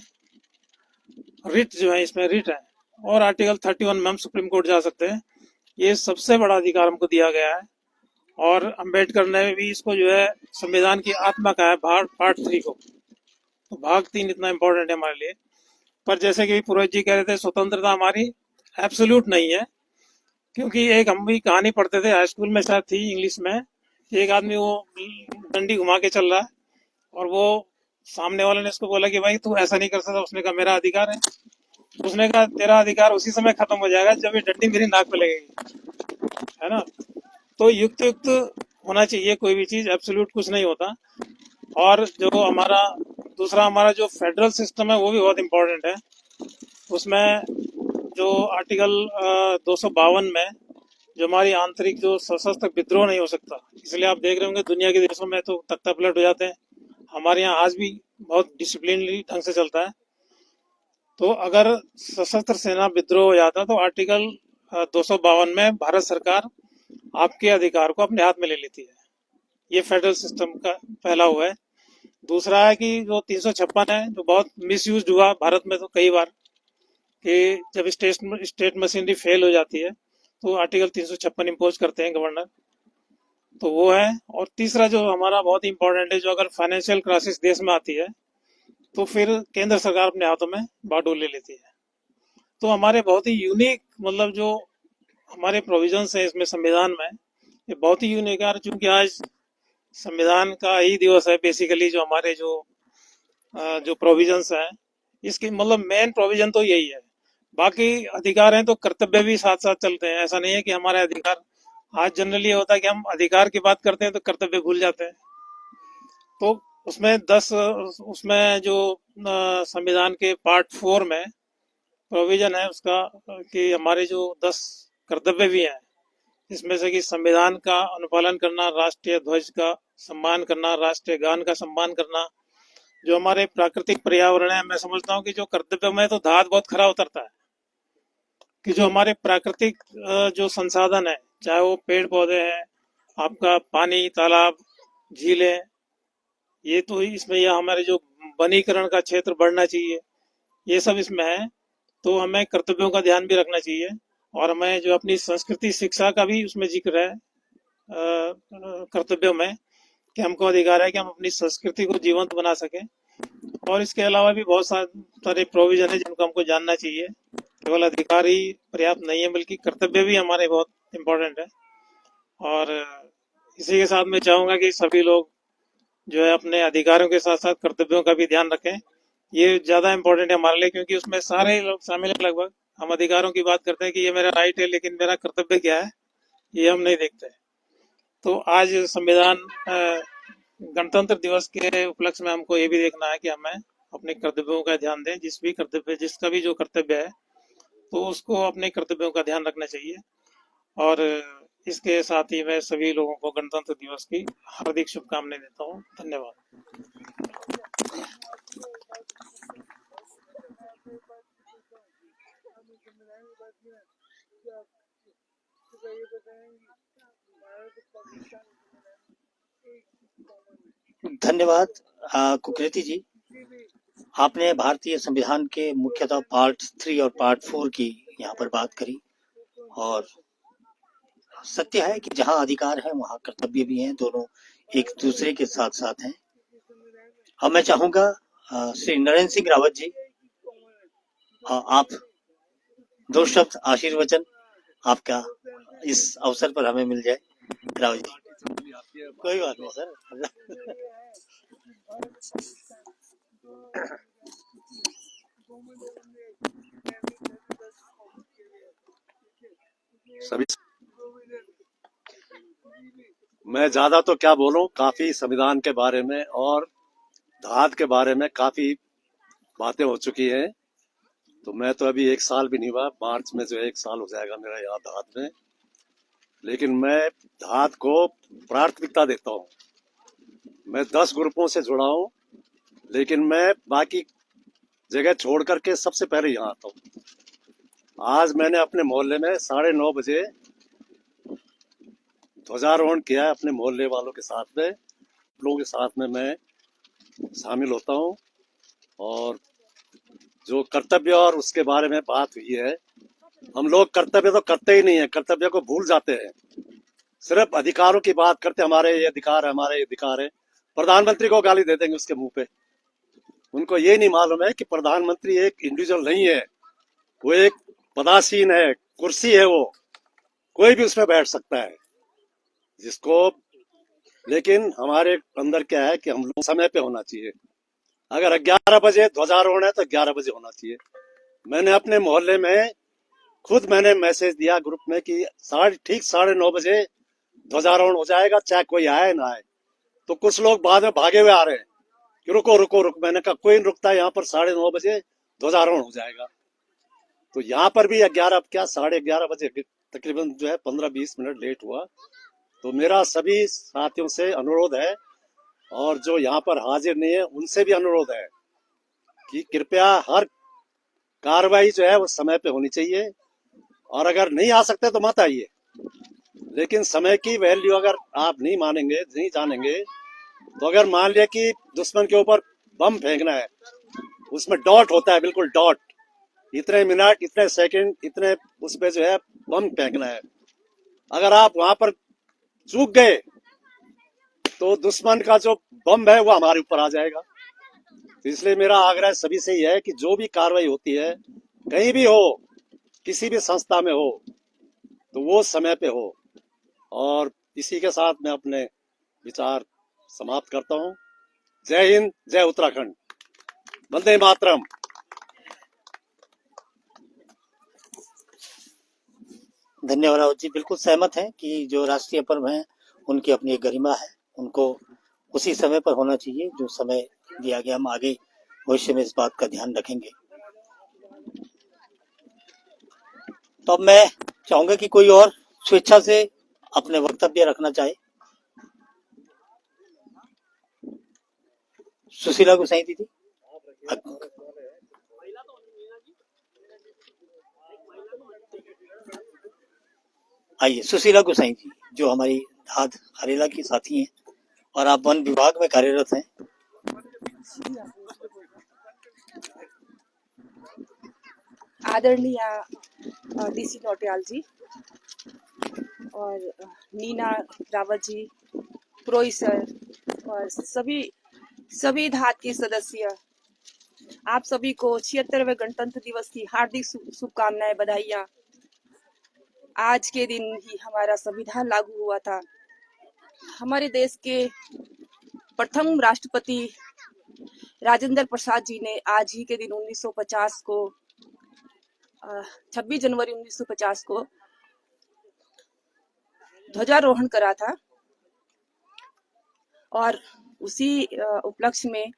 [SPEAKER 5] रिट जो है इसमें रिट है, और आर्टिकल 31 में हम सुप्रीम कोर्ट जा सकते हैं। ये सबसे बड़ा अधिकार हमको दिया गया है। और अम्बेडकर ने भी इसको जो है संविधान की आत्मा का है, पार्ट 3 को। तो भाग 3 इतना इम्पोर्टेंट है हमारे लिए। पर जैसे कि पुरोहित जी कह रहे थे, स्वतंत्रता हमारी एब्सोल्यूट नहीं है, क्योंकि एक हम भी कहानी पढ़ते थे, हाई स्कूल में शायद थी, इंग्लिश में, एक आदमी वो डंडी घुमा के चल रहा है और वो सामने वाले ने उसको बोला कि भाई तू ऐसा नहीं कर सकता। उसने कहा मेरा अधिकार है। उसने कहा तेरा अधिकार उसी समय खत्म हो जाएगा जब ये डंडी मेरी नाक पे लगेगी, है ना। तो युक्त युक्त होना चाहिए, कोई भी चीज एब्सोल्यूट कुछ नहीं होता। और जो हमारा दूसरा हमारा जो फेडरल सिस्टम है, वो भी बहुत इम्पोर्टेंट है। उसमें जो आर्टिकल 252 में, जो हमारी आंतरिक जो सशस्त्र विद्रोह नहीं हो सकता, इसलिए आप देख रहे होंगे दुनिया के देशों में तो तख्ता पलट हो जाते हैं, हमारे यहाँ आज भी बहुत डिसिप्लिनली ढंग से चलता है। तो अगर सशस्त्र सेना विद्रोह हो जाता तो आर्टिकल 252 में भारत सरकार आपके अधिकार को अपने हाथ में ले लेती है। ये फेडरल सिस्टम का पहला हुआ है। दूसरा है कि जो 356 है, जो बहुत मिसयूज हुआ भारत में तो कई बार, कि जब स्टेट मशीनरी फेल हो जाती है तो आर्टिकल 356 इम्पोज करते हैं गवर्नर, तो वो है। और तीसरा जो हमारा बहुत इंपॉर्टेंट है, जो अगर फाइनेंशियल क्राइसिस देश में आती है तो फिर केंद्र सरकार अपने हाथों में बागडोर ले लेती है। तो हमारे बहुत ही यूनिक, मतलब जो हमारे प्रोविजंस है इसमें संविधान में, ये बहुत ही यूनिक है। चूंकि आज संविधान का ही दिवस है बेसिकली, जो हमारे जो प्रोविजंस हैं, इसकी मतलब मेन प्रोविजन तो यही है। बाकी अधिकार हैं तो कर्तव्य भी साथ साथ चलते हैं। ऐसा नहीं है कि हमारे अधिकार, आज जनरली होता है कि हम अधिकार की बात करते हैं तो कर्तव्य भूल जाते हैं। तो उसमें जो संविधान के पार्ट 4 में प्रोविजन है उसका, कि हमारे जो 10 कर्तव्य भी हैं, इसमें से कि संविधान का अनुपालन करना, राष्ट्रीय ध्वज का सम्मान करना, राष्ट्रीय गान का सम्मान करना, जो हमारे प्राकृतिक पर्यावरण है। मैं समझता हूँ कि जो कर्तव्य में तो धात बहुत खरा उतरता है, कि जो हमारे प्राकृतिक जो संसाधन है, चाहे वो पेड़ पौधे हैं, आपका पानी, तालाब, झीलें, ये तो इसमें, यह हमारे जो वनीकरण का क्षेत्र बढ़ना चाहिए, ये सब इसमें है। तो हमें कर्तव्यों का ध्यान भी रखना चाहिए। और हमें जो अपनी संस्कृति शिक्षा का भी उसमें जिक्र है कर्तव्यों में, कि हमको अधिकार है कि हम अपनी संस्कृति को जीवंत बना सकें। और इसके अलावा भी बहुत सारे प्रोविजन है जिनको हमको जानना चाहिए। केवल अधिकार ही पर्याप्त नहीं है, बल्कि कर्तव्य भी हमारे बहुत इम्पोर्टेंट है। और इसी के साथ मैं चाहूँगा कि सभी लोग जो है अपने अधिकारों के साथ साथ कर्तव्यों का भी ध्यान रखें। ये ज़्यादा इम्पोर्टेंट है हमारे लिए, क्योंकि उसमें सारे लोग शामिल हैं लगभग। हम अधिकारों की बात करते हैं कि ये मेरा राइट है, लेकिन मेरा कर्तव्य क्या है ये हम नहीं देखते। तो आज संविधान गणतंत्र दिवस के उपलक्ष्य में हमको ये भी देखना है कि हमें अपने कर्तव्यों का ध्यान दें। जिसका भी जो कर्तव्य है, तो उसको अपने कर्तव्यों का ध्यान रखना चाहिए। और इसके साथ ही मैं सभी लोगों को गणतंत्र दिवस की हार्दिक शुभकामनाएं देता हूँ। धन्यवाद।
[SPEAKER 1] धन्यवाद कुकृति जी। आपने भारतीय संविधान के मुख्यतः पार्ट 3 और पार्ट 4 की यहाँ पर बात करी, और सत्य है कि जहाँ अधिकार है वहाँ कर्तव्य भी हैं, दोनों एक दूसरे के साथ साथ हैं। अब मैं चाहूंगा श्री नरेंद्र सिंह रावत जी, आप दो शब्द आशीर्वचन आपका इस अवसर पर हमें मिल जाए। रावत जी, कोई बात नहीं सर।
[SPEAKER 6] सभी मैं ज्यादा तो क्या बोलूं, काफी संविधान के बारे में और धात के बारे में काफी बातें हो चुकी हैं। तो मैं तो अभी 1 साल भी नहीं हुआ, मार्च में जो 1 साल हो जाएगा मेरा यहाँ धात में। लेकिन मैं धात को प्राथमिकता देता हूँ। मैं 10 ग्रुपों से जुड़ा हूँ, लेकिन मैं बाकी जगह छोड़ करके सबसे पहले यहाँ आता हूँ। आज मैंने अपने मोहल्ले में 9:30 बजे ध्वजारोहण किया है अपने मोहल्ले वालों के साथ में। लोगों के साथ में मैं शामिल होता हूँ, और जो कर्तव्य और उसके बारे में बात हुई है, हम लोग कर्तव्य तो करते ही नहीं है, कर्तव्य को भूल जाते हैं, सिर्फ अधिकारों की बात करते। हमारे ये अधिकार है, हमारे ये अधिकार है। प्रधानमंत्री को गाली दे देंगे उसके मुंह पे। उनको ये नहीं मालूम है कि प्रधानमंत्री एक इंडिविजुअल नहीं है, वो एक पदासीन है, कुर्सी है, वो कोई भी उसमें बैठ सकता है जिसको। लेकिन हमारे अंदर क्या है कि हम लोग समय पे होना चाहिए। अगर 11 बजे ध्वजारोहण है तो 11 बजे होना चाहिए। मैंने अपने मोहल्ले में खुद मैंने मैसेज दिया ग्रुप में कि ठीक 9:30 बजे ध्वजारोहण हो जाएगा, चाहे कोई आए ना आए। तो कुछ लोग बाद में भागे हुए आ रहे हैं कि रुको रुको रुको। मैंने कहा कोई नहीं रुकता, यहाँ पर 9:30 बजे ध्वजारोहण हो जाएगा। तो यहाँ पर भी 11 क्या 11:30 बजे तकरीबन जो है 15-20 मिनट लेट हुआ। तो मेरा सभी साथियों से अनुरोध है, और जो यहाँ पर हाजिर नहीं है उनसे भी अनुरोध है कि कृपया हर कार्रवाई जो है वो समय पे होनी चाहिए। और अगर नहीं आ सकते तो मत आइए, लेकिन समय की वैल्यू अगर आप नहीं मानेंगे, नहीं जानेंगे, तो अगर मान लिया कि दुश्मन के ऊपर बम फेंकना है, उसमें डॉट होता है, बिल्कुल डॉट, इतने मिनट इतने सेकंड इतने उस पे जो है बम फेंकना है। अगर आप वहां पर चूक गए तो दुश्मन का जो बम है वो हमारे ऊपर आ जाएगा। तो इसलिए मेरा आग्रह सभी से ही है कि जो भी कार्रवाई होती है, कहीं भी हो, किसी भी संस्था में हो, तो वो समय पे हो। और इसी के साथ मैं अपने विचार समाप्त करता हूँ। जय हिंद, जय उत्तराखंड, वंदे मातरम।
[SPEAKER 1] धन्यवाद रावत जी। बिल्कुल सहमत हैं कि जो राष्ट्रीय पर्व हैं उनकी अपनी एक गरिमा है, उनको उसी समय पर होना चाहिए जो समय दिया गया। हम आगे भविष्य में इस बात का ध्यान रखेंगे। तो अब मैं चाहूंगा कि कोई और स्वेच्छा से अपने वक्तव्य रखना चाहे। सुशीला गोसाई दीदी, आइए। सुशीला गोसाई जी जो हमारी धाद हरेला की साथी हैं और आप वन विभाग में कार्यरत हैं।
[SPEAKER 7] आदरणीय डीसी नौटियाल जी और नीना रावत जी, पुरोहित सर और सभी धात के सदस्य, आप सभी को 76वें गणतंत्र दिवस की हार्दिक शुभकामनाएं, बधाइयां। आज के दिन ही हमारा संविधान लागू हुआ था। हमारे देश के प्रथम राष्ट्रपति राजेंद्र प्रसाद जी ने आज ही के दिन 1950 को 26 जनवरी 1950 को ध्वजारोहण करा था, और उसी उपलक्ष्य में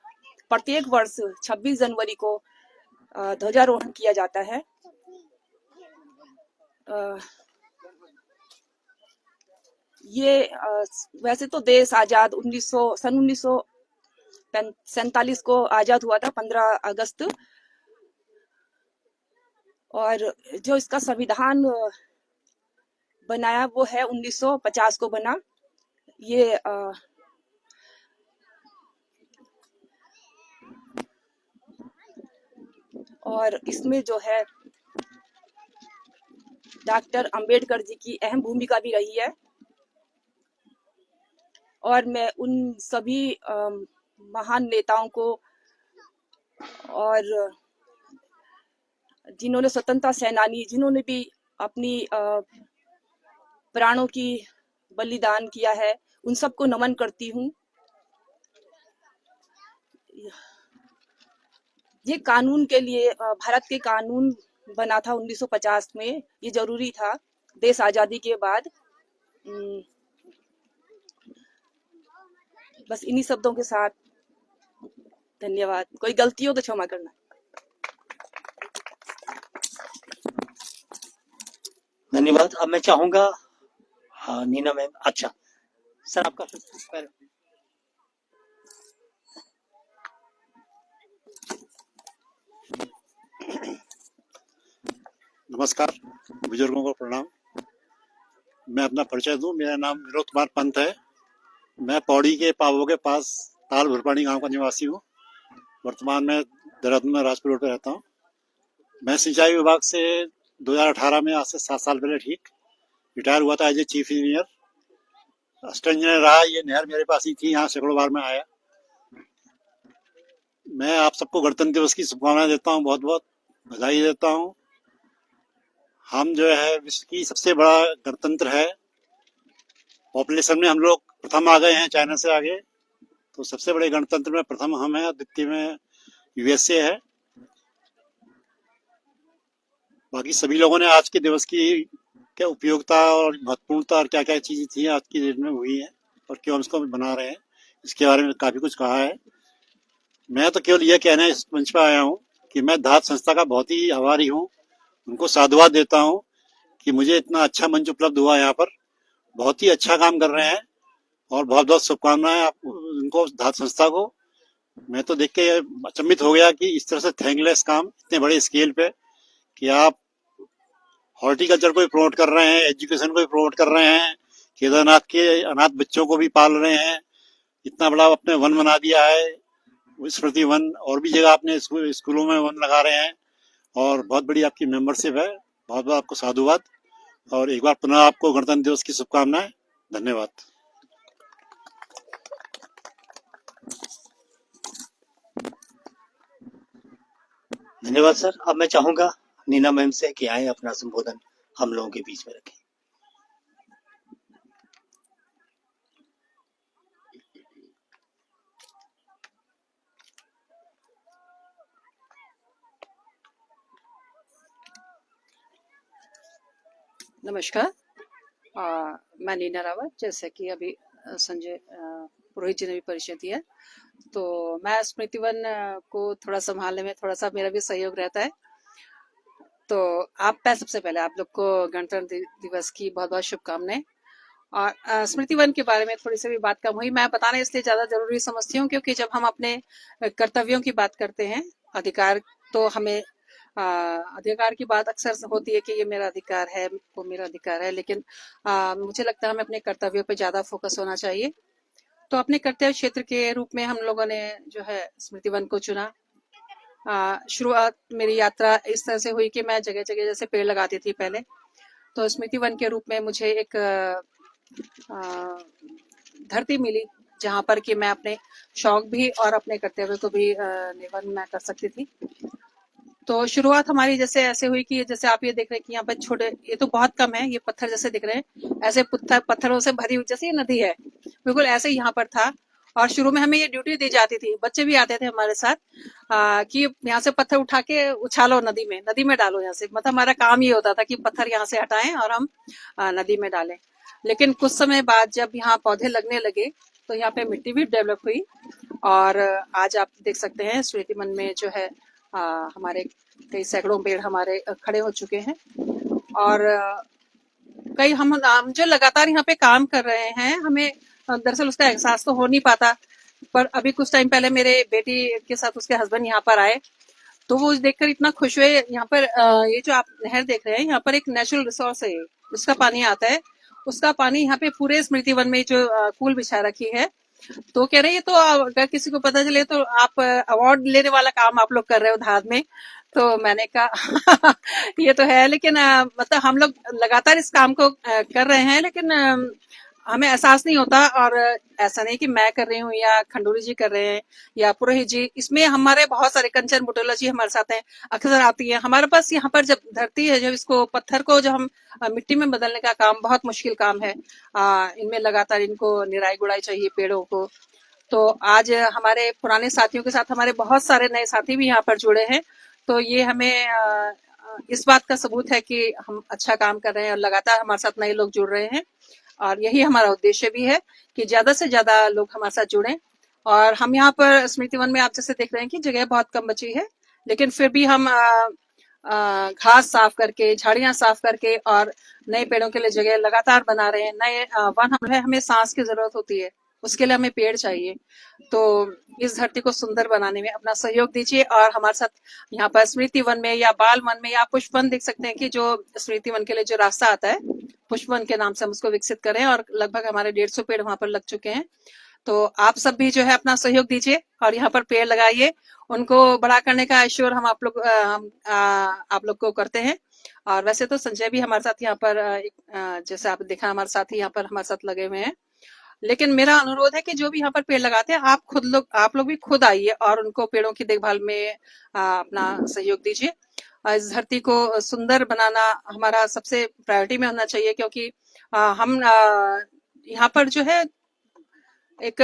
[SPEAKER 7] प्रत्येक वर्ष 26 जनवरी को ध्वजारोहण किया जाता है। ये वैसे तो देश आजाद 1947 को आजाद हुआ था 15 अगस्त, और जो इसका संविधान बनाया वो है 1950 को बना। ये और इसमें जो है डॉक्टर अंबेडकर जी की अहम भूमिका भी रही है, और मैं उन सभी महान नेताओं को और जिन्होंने स्वतंत्रता सेनानी जिन्होंने भी अपनी प्राणों की बलिदान किया है, उन सबको नमन करती हूँ। ये कानून के लिए भारत के कानून बना था 1950 में, ये जरूरी था देश आजादी के बाद। बस इन्हीं शब्दों के साथ धन्यवाद। कोई गलती हो तो क्षमा करना।
[SPEAKER 1] धन्यवाद। अब मैं चाहूंगा नीना मैम, अच्छा सर आपका
[SPEAKER 6] नमस्कार, बुजुर्गों को प्रणाम। मैं अपना परिचय दूं, मेरा नाम विनोद कुमार पंत है। मैं पौड़ी के पावो के पास ताल भुरपानी गांव का निवासी हूं। वर्तमान में देहरादून में राजपुर रोड पर रहता हूं। मैं सिंचाई विभाग से 2018 में, आज से 7 साल पहले ठीक, रिटायर हुआ था as a chief engineer. Assistant engineer रहा। ये नहर मेरे पास ही थी, यहाँ सैकड़ों बार मैं आया। मैं आप सबको गणतंत्र दिवस की शुभकामनाएं देता हूँ, बहुत बहुत बधाई देता हूँ। हम जो है विश्व की सबसे बड़ा गणतंत्र है। पॉपुलेशन में हम लोग प्रथम आ गए हैं, चाइना से आगे। तो सबसे बड़े गणतंत्र में प्रथम हम हैं, द्वितीय में यूएसए है। बाकी सभी लोगों ने आज के दिवस की क्या उपयोगिता और महत्वपूर्णता और क्या क्या चीजें थी आज की डेट में हुई है और क्यों हम इसको बना रहे हैं, इसके बारे में काफी कुछ कहा है। मैं तो केवल यह कहने इस मंच पर आया हूँ कि मैं धात संस्था का बहुत ही आभारी हूँ। उनको साधुवाद देता हूँ कि मुझे इतना अच्छा मंच उपलब्ध हुआ। यहाँ पर बहुत ही अच्छा काम कर रहे हैं और बहुत बहुत शुभकामनाएं आप उनको, धात संस्था को। मैं तो देख के अचंभित हो गया कि इस तरह से थैंकलेस काम इतने बड़े स्केल पे, कि आप हॉर्टिकल्चर को भी प्रमोट कर रहे हैं, एजुकेशन को भी प्रमोट कर रहे हैं, केदारनाथ के अनाथ बच्चों को भी पाल रहे हैं। इतना बड़ा आपने वन बना दिया है, स्मृति वन, और भी जगह आपने स्कूलों में वन लगा रहे हैं, और बहुत बड़ी आपकी मेंबरशिप है। बहुत बहुत आपको साधुवाद, और एक बार पुनः आपको गणतंत्र दिवस की शुभकामनाएं। धन्यवाद।
[SPEAKER 1] धन्यवाद सर। अब मैं चाहूंगा नीना मैम से कि आए अपना संबोधन हम लोगों के बीच में रखें।
[SPEAKER 8] नमस्कार। मैं नीना रावत, जैसे कि अभी संजय पुरोहित जी ने भी परिचय दिया, तो मैं स्मृति वन को थोड़ा संभालने में थोड़ा सा मेरा भी सहयोग रहता है। तो सबसे पहले आप लोग को गणतंत्र दिवस की बहुत बहुत शुभकामनाएं। और स्मृति वन के बारे में थोड़ी सी भी बात कम हुई, मैं बताना इसलिए ज्यादा जरूरी समझती हूँ क्योंकि जब हम अपने कर्तव्यों की बात करते हैं, अधिकार, तो हमें अधिकार की बात अक्सर होती है कि ये मेरा अधिकार है, वो मेरा अधिकार है, लेकिन मुझे लगता है हमें अपने कर्तव्यों पर ज्यादा फोकस होना चाहिए। तो अपने कर्तव्य क्षेत्र के रूप में हम लोगों ने जो है स्मृति वन को चुना। शुरुआत मेरी यात्रा इस तरह से हुई कि मैं जगह जगह जैसे पेड़ लगाती थी पहले, तो स्मृति वन के रूप में मुझे एक धरती मिली जहां पर कि मैं अपने शौक भी और अपने कर्तव्य को भी निर्वहन मैं कर सकती थी। तो शुरुआत हमारी जैसे ऐसे हुई कि जैसे आप ये देख रहे हैं कि यहाँ पर छोटे, ये तो बहुत कम है, ये पत्थर जैसे दिख रहे हैं, ऐसे पत्थरों से भरी हुई जैसे ये नदी है, बिल्कुल ऐसे यहाँ पर था। और शुरू में हमें ये ड्यूटी दी जाती थी, बच्चे भी आते थे हमारे साथ कि यहाँ से पत्थर उठा के उछालो नदी में डालो यहाँ से। मतलब हमारा काम ये होता था कि पत्थर यहाँ से हटाएं और हम नदी में डालें। लेकिन कुछ समय बाद जब यहाँ पौधे लगने लगे तो यहाँ पे मिट्टी भी डेवलप हुई, और आज आप देख सकते हैं स्मृति वन में जो है हमारे कई सैकड़ों पेड़ हमारे खड़े हो चुके हैं। और कई हम जो लगातार यहाँ पे काम कर रहे हैं, हमें दरअसल उसका एहसास तो हो नहीं पाता। पर अभी कुछ टाइम पहले मेरे बेटी के साथ उसके हस्बैंड यहाँ पर आए, तो वो देखकर इतना खुश हुए। यहाँ पर ये जो आप नहर देख रहे हैं, यहाँ पर एक नेचुरल रिसोर्स है, उसका पानी आता है। उसका पानी यहाँ पे पूरे स्मृति वन में जो कूल बिछा रखी है, तो कह रहे हैं ये तो अगर किसी को पता चले तो आप अवार्ड लेने वाला काम आप लोग कर रहे हो धाद में। तो मैंने कहा ये तो है, लेकिन मतलब हम लोग लगातार इस काम को कर रहे हैं, लेकिन हमें एहसास नहीं होता। और ऐसा नहीं कि मैं कर रही हूँ या खंडूरी जी कर रहे हैं या पुरोहित जी, इसमें हमारे बहुत सारे कंचन बुटोला जी हमारे साथ हैं, अक्सर आती है हमारे पास। यहाँ पर जब धरती है, जब इसको पत्थर को जब हम मिट्टी में बदलने का काम बहुत मुश्किल काम है। इनमें लगातार इनको निराई गुड़ाई चाहिए पेड़ों को। तो आज हमारे पुराने साथियों के साथ हमारे बहुत सारे नए साथी भी यहाँ पर जुड़े हैं। तो ये हमें इस बात का सबूत है कि हम अच्छा काम कर रहे हैं और लगातार हमारे साथ नए लोग जुड़ रहे हैं। और यही हमारा उद्देश्य भी है कि ज्यादा से ज्यादा लोग हमारे साथ जुड़ें। और हम यहाँ पर स्मृति वन में आप जैसे देख रहे हैं कि जगह बहुत कम बची है, लेकिन फिर भी हम घास साफ करके, झाड़ियां साफ करके और नए पेड़ों के लिए जगह लगातार बना रहे हैं। नए वन हमें सांस की जरूरत होती है, उसके लिए हमें पेड़ चाहिए। तो इस धरती को सुंदर बनाने में अपना सहयोग दीजिए और हमारे साथ यहाँ पर स्मृति वन में या बाल वन में या पुष्प वन देख सकते हैं कि जो स्मृति वन के लिए जो रास्ता आता है, पुष्प वन के नाम से हम उसको विकसित करें। और लगभग हमारे 150 पेड़ वहां पर लग चुके हैं। तो आप सब भी जो है अपना सहयोग दीजिए और यहाँ पर पेड़ लगाइए। उनको बड़ा करने का आश्योर हम आप लोग को करते हैं। और वैसे तो संजय भी हमारे साथ यहाँ पर जैसे आप देखा हमारे साथी यहाँ पर हमारे साथ लगे हुए हैं। लेकिन मेरा अनुरोध है कि जो भी यहाँ पर पेड़ लगाते हैं, आप लोग भी खुद आइए और उनको पेड़ों की देखभाल में अपना सहयोग दीजिए। इस धरती को सुंदर बनाना हमारा सबसे प्रायोरिटी में होना चाहिए, क्योंकि हम यहाँ पर जो है एक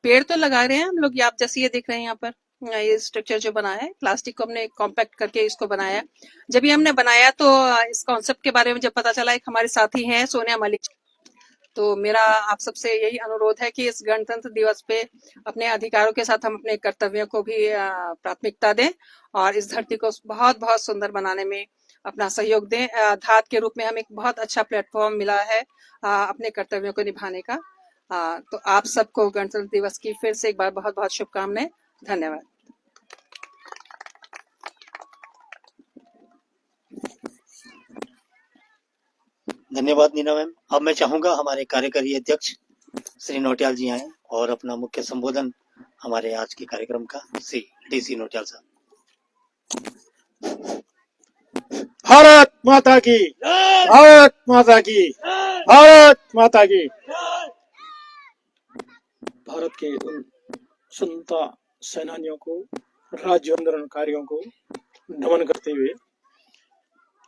[SPEAKER 8] पेड़ तो लगा रहे हैं हम लोग। आप जैसे ये देख रहे हैं यहाँ पर ये स्ट्रक्चर जो बना है, प्लास्टिक को हमने कॉम्पैक्ट करके इसको बनाया। जब ये हमने बनाया तो इस कॉन्सेप्ट के बारे में जब पता चला, एक हमारे साथी हैं सोनिया मलिक, तो मेरा आप सबसे यही अनुरोध है कि इस गणतंत्र दिवस पे अपने अधिकारों के साथ हम अपने कर्तव्यों को भी प्राथमिकता दें और इस धरती को बहुत बहुत सुंदर बनाने में अपना सहयोग दें। धात के रूप में हमें एक बहुत अच्छा प्लेटफॉर्म मिला है अपने कर्तव्यों को निभाने का। तो आप सबको गणतंत्र दिवस की फिर से एक बार बहुत बहुत शुभकामनाएं। धन्यवाद।
[SPEAKER 1] धन्यवाद नीना मैम। अब मैं चाहूंगा हमारे कार्यकारी अध्यक्ष श्री नौटियाल जी आए और अपना मुख्य संबोधन हमारे आज के कार्यक्रम का श्री डीसी नौटियाल साहब।
[SPEAKER 5] भारत माता की, भारत माता की, भारत माता की। भारत के उन स्वतंत्रता सेनानियों को, राज्य आंदोलनकारियों को नमन करते हुए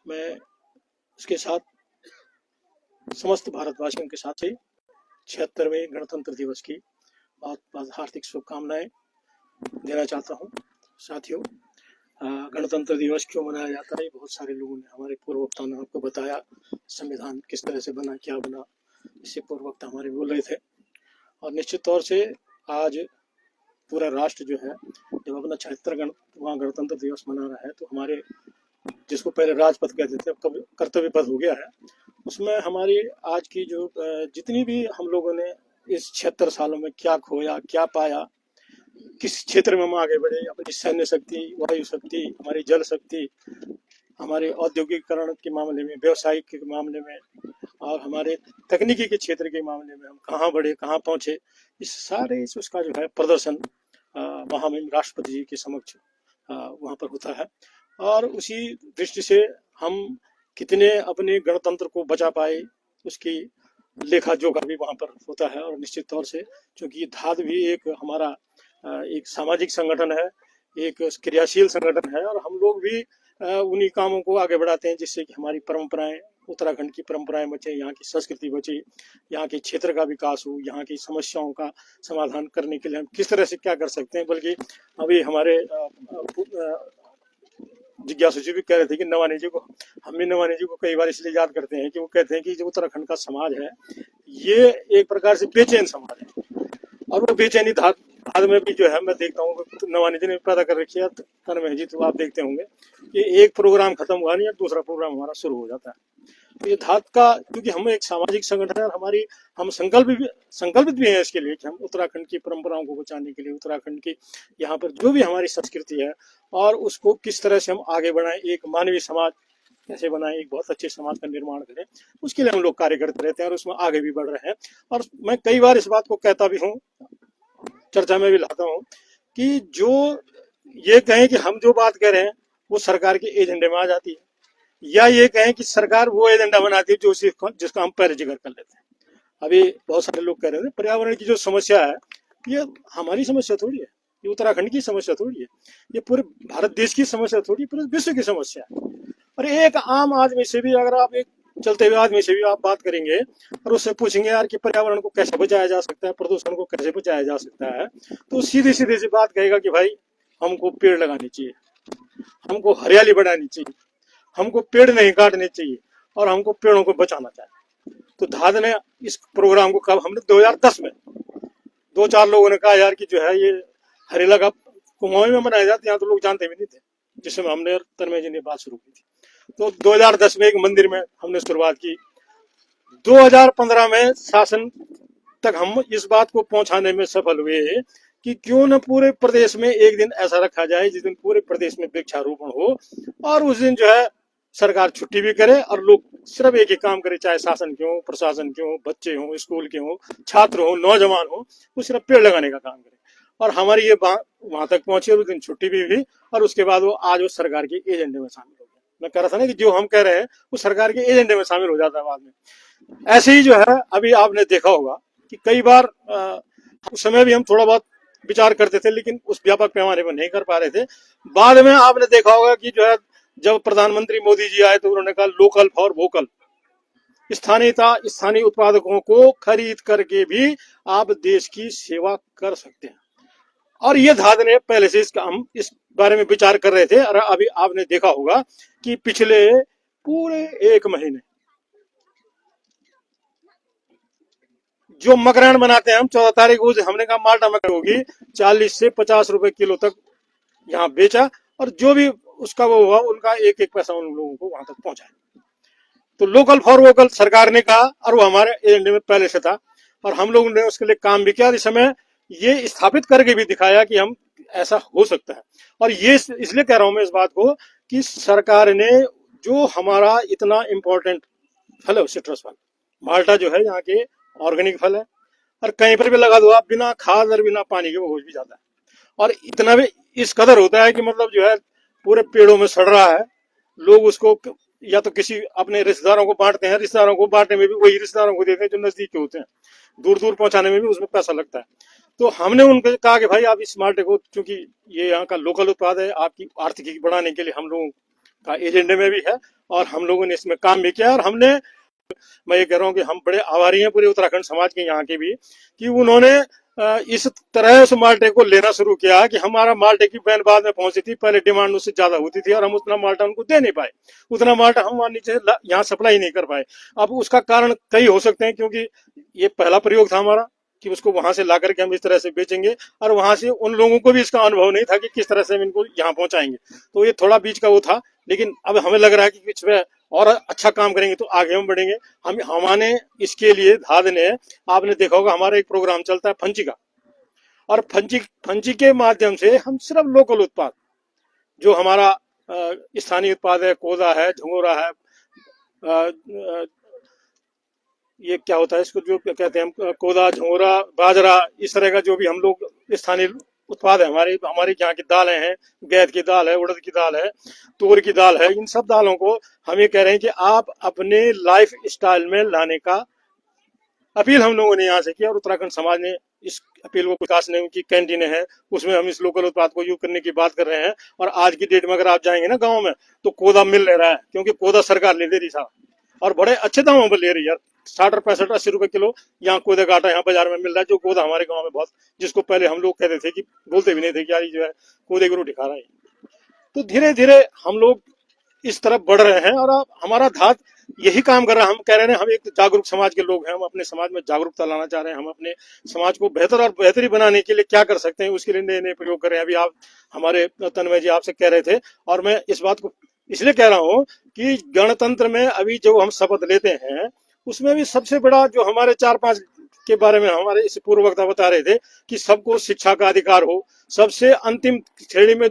[SPEAKER 5] मैं इसके साथ समस्त भारतवासियों के साथ 76वें गणतंत्र दिवस की बहुत बहुत हार्दिक शुभकामनाएं देना चाहता हूं। साथियों, गणतंत्र दिवस क्यों मनाया जाता है, बहुत सारे लोगों ने, हमारे पूर्व वक्ता ने आपको बताया संविधान किस तरह से बना, क्या बना, इससे पूर्व वक्ता हमारे बोल रहे थे। और निश्चित तौर से आज पूरा राष्ट्र जो है जब अपना 76वां गणतंत्र दिवस मना रहा है, तो हमारे जिसको पहले राजपथ कहते थे अब कर्तव्य पथ हो गया है, उसमें हमारी आज की जो जितनी भी हम लोगों ने इस 76 सालों में क्या खोया, क्या पाया, किस क्षेत्र में हम आगे बढ़े, अपनी सैन्य शक्ति, वायु शक्ति, हमारी जल शक्ति, हमारे औद्योगिकरण के मामले में, व्यवसायिक के मामले में और हमारे तकनीकी के क्षेत्र के मामले में हम कहाँ बढ़े, कहाँ पहुंचे, इस सारे उसका जो है प्रदर्शन वहाँ में राष्ट्रपति जी के समक्ष वहाँ पर होता है। और उसी दृष्टि से हम कितने अपने गणतंत्र को बचा पाए, उसकी लेखा जोखा भी वहाँ पर होता है। और निश्चित तौर से क्योंकि धाद भी एक हमारा एक सामाजिक संगठन है, एक क्रियाशील संगठन है, और हम लोग भी उन्हीं कामों को आगे बढ़ाते हैं जिससे कि हमारी परंपराएं, उत्तराखंड की परंपराएं बचे, यहाँ की संस्कृति बचे, यहाँ के क्षेत्र का विकास हो, यहाँ की समस्याओं का समाधान करने के लिए हम किस तरह से क्या कर सकते हैं। बल्कि अभी हमारे जिज्ञासु जी भी कह रहे थे कि नवानी जी को, हम भी नवानी जी को कई बार इसलिए याद करते हैं कि वो कहते हैं कि जो उत्तराखंड का समाज है ये एक प्रकार से बेचैन समाज है, और वो बेचैनी धाद में भी जो है मैं देखता हूँ नवानी जी ने पैदा कर रखी है तन में जी। तो आप देखते होंगे कि एक प्रोग्राम खत्म हुआ नहीं, दूसरा प्रोग्राम हमारा शुरू हो जाता है। तो ये धात का, क्योंकि हम एक सामाजिक संगठन है और हम संकल्पित भी हैं इसके लिए कि हम उत्तराखंड की परंपराओं को बचाने के लिए, उत्तराखंड की यहाँ पर जो भी हमारी संस्कृति है और उसको किस तरह से हम आगे बढ़ाएं, एक मानवीय समाज कैसे बनाएं, एक बहुत अच्छे समाज का निर्माण करें, उसके लिए हम लोग कार्य करते रहते हैं और उसमें आगे भी बढ़ रहे हैं। और मैं कई बार इस बात को कहता भी हूँ, चर्चा में भी लाता हूँ कि जो ये कहें कि हम जो बात कह रहे हैं वो सरकार के एजेंडे में आ जाती है, या ये कहें कि सरकार वो एजेंडा बनाती है जो जिसका हम पहले जिक्र कर लेते हैं। अभी बहुत सारे लोग कह रहे थे पर्यावरण की जो समस्या है ये हमारी समस्या थोड़ी है, ये उत्तराखंड की समस्या थोड़ी है, ये पूरे भारत देश की समस्या थोड़ी, पूरे विश्व की समस्या है। और एक आम आदमी से भी, अगर आप एक चलते हुए आदमी से भी आप बात करेंगे और उससे पूछेंगे यार कि पर्यावरण को कैसे बचाया जा सकता है, प्रदूषण को कैसे बचाया जा सकता है, तो सीधी सीधी सी बात कहेगा कि भाई हमको पेड़ लगाने चाहिए, हमको हरियाली बढ़ानी चाहिए, हमको पेड़ नहीं काटने चाहिए और हमको पेड़ों को बचाना चाहिए। तो धाद ने इस प्रोग्राम को कब, हमने 2010 में 2-4 लोगों ने कहा यार कि जो है ये हरेला का कुमाऊं में मनाया जाता है, यहाँ तो लोग जानते भी नहीं थे, जिसमें हमने तन्मय जी ने बात शुरू की थी। तो 2010 में एक मंदिर में हमने शुरुआत की, 2015 में शासन तक हम इस बात को पहुंचाने में सफल हुए कि क्यों न पूरे प्रदेश में एक दिन ऐसा रखा जाए जिस दिन पूरे प्रदेश में वृक्षारोपण हो और उस दिन जो है सरकार छुट्टी भी करे और लोग सिर्फ एक ही काम करे, चाहे शासन के हो, प्रशासन के हो, बच्चे हो, स्कूल के हो, छात्र हो, नौजवान हो, वो सिर्फ पेड़ लगाने का काम करे। और हमारी ये वहां तक पहुंची और उस दिन छुट्टी भी हुई और उसके बाद वो आज वो सरकार के एजेंडे में शामिल हो गया। मैं कह रहा था ना कि जो हम कह रहे हैं वो सरकार के एजेंडे में शामिल हो जाता है बाद में। ऐसे ही जो है अभी आपने देखा होगा कि कई बार उस समय भी हम थोड़ा बहुत विचार करते थे लेकिन उस व्यापक पैमाने पर नहीं कर पा रहे थे। बाद में आपने देखा होगा कि जो है जब प्रधानमंत्री मोदी जी आए तो उन्होंने कहा लोकल फॉर वोकल, स्थानीय उत्पादकों को खरीद करके भी आप देश की सेवा कर सकते हैं। और ये धाद ने पहले से हम इस बारे में विचार कर रहे थे और अभी आपने देखा होगा कि पिछले पूरे 1 महीने जो मकरान बनाते हैं हम 14 तारीख को हमने कहा माल्टा मकर होगी 40 से 50 रुपए किलो तक यहाँ बेचा और जो भी उसका वो हुआ उनका एक एक पैसा उन लोगों को वहां तक पहुंचाया। तो लोकल फॉर वोकल सरकार ने कहा और वो हमारे एजेंडे में पहले से था और हम लोगों ने उसके लिए काम भी किया। इस समय ये स्थापित करके भी दिखाया कि हम ऐसा हो सकता है। और ये इसलिए कह रहा हूं मैं इस बात को कि सरकार ने जो हमारा इतना इम्पोर्टेंट फल है सिट्रस फल, माल्टा जो है यहाँ के ऑर्गेनिक फल है और कहीं पर भी लगा दो आप बिना खाद और बिना पानी के वो हो भी जाता है और इतना भी इस कदर होता है कि मतलब जो है पूरे पेड़ों में सड़ रहा है। लोग उसको या तो किसी अपने रिश्तेदारों को बांटते हैं, रिश्तेदारों को बांटने में भी वही रिश्तेदारों को देते हैं जो नजदीक के होते हैं, दूर दूर पहुंचाने में भी उसमें पैसा लगता है। तो हमने उनको कहा कि भाई आप इस माल्टे को, क्योंकि ये यहाँ का लोकल उत्पाद है, आपकी आर्थिकी बढ़ाने के लिए हम लोगों का एजेंडे में भी है और हम लोगों ने इसमें काम भी किया। और हमने, मैं ये कह रहा हूँ कि हम बड़े आभारी हैं पूरे उत्तराखंड समाज के यहाँ के भी कि उन्होंने इस तरह से माल्टे को लेना शुरू किया कि हमारा माल्टे की वैन बाद में पहुंची थी, पहले डिमांड उससे ज्यादा होती थी और हम उतना माल्टा उनको दे नहीं पाए, उतना माल्टा हम नीचे यहाँ सप्लाई नहीं कर पाए। अब उसका कारण कई हो सकते हैं क्योंकि ये पहला प्रयोग था हमारा कि उसको वहां से ला करके हम इस तरह से बेचेंगे और वहां से उन लोगों को भी इसका अनुभव नहीं था कि किस तरह से हम इनको यहाँ पहुंचाएंगे। तो ये थोड़ा बीच का वो था, लेकिन अब हमें लग रहा है कि इसमें और अच्छा काम करेंगे तो आगे हम बढ़ेंगे। हमारे इसके लिए धाद ने, आपने देखा होगा हमारा एक प्रोग्राम चलता है फंची का, और फंची के माध्यम से हम सिर्फ लोकल उत्पाद जो हमारा स्थानीय उत्पाद है, कोदा है, झंगोरा है, ये क्या होता है इसको जो कहते हैं कोदा, झंगोरा, बाजरा, इस तरह का जो भी हम लोग स्थानीय उत्पाद है, हमारे यहाँ की दालें हैं, गैद की दाल है, उड़द की दाल है, तूर की दाल है, इन सब दालों को हम ये कह रहे हैं कि आप अपने लाइफ स्टाइल में लाने का अपील हम लोगों ने यहाँ से किया और उत्तराखंड समाज ने इस अपील को विकास ने उनकी कैंटीन है उसमें हम इस लोकल उत्पाद को यूज करने की बात कर रहे हैं। और आज की डेट में अगर आप जाएंगे ना गाँव में तो कोदा मिल ले रहा है, क्योंकि कोदा सरकार ले दे रही था और बड़े अच्छे दामों पर ले रही है यार, 60 और 65 80 रुपए किलो यहाँ कोदे का आटा यहाँ बाजार में मिल रहा है, जो कोदा हमारे गांव में बहुत, जिसको पहले हम लोग कहते थे कि बोलते भी नहीं थे कि यार जो है कोदे की रोटी खा रहा है। तो धीरे धीरे हम लोग इस तरफ बढ़ रहे हैं और हमारा धात यही काम कर रहा है। हम कह रहे हैं हम एक जागरूक समाज के लोग हैं, हम अपने समाज में जागरूकता लाना चाह रहे हैं, हम अपने समाज को बेहतर और बेहतरी बनाने के लिए क्या कर सकते हैं उसके लिए नए नए प्रयोग कर रहे हैं। अभी आप हमारे तन्मय जी आपसे कह रहे थे और मैं इस बात को
[SPEAKER 9] इसलिए कह रहा हूँ कि गणतंत्र में अभी जो हम शपथ लेते हैं उसमें भी सबसे बड़ा जो हमारे 4-5 के बारे में हमारे इस पूर्व वक्ता बता रहे थे कि सबको शिक्षा का अधिकार हो। सबसे अंतिम श्रेणी में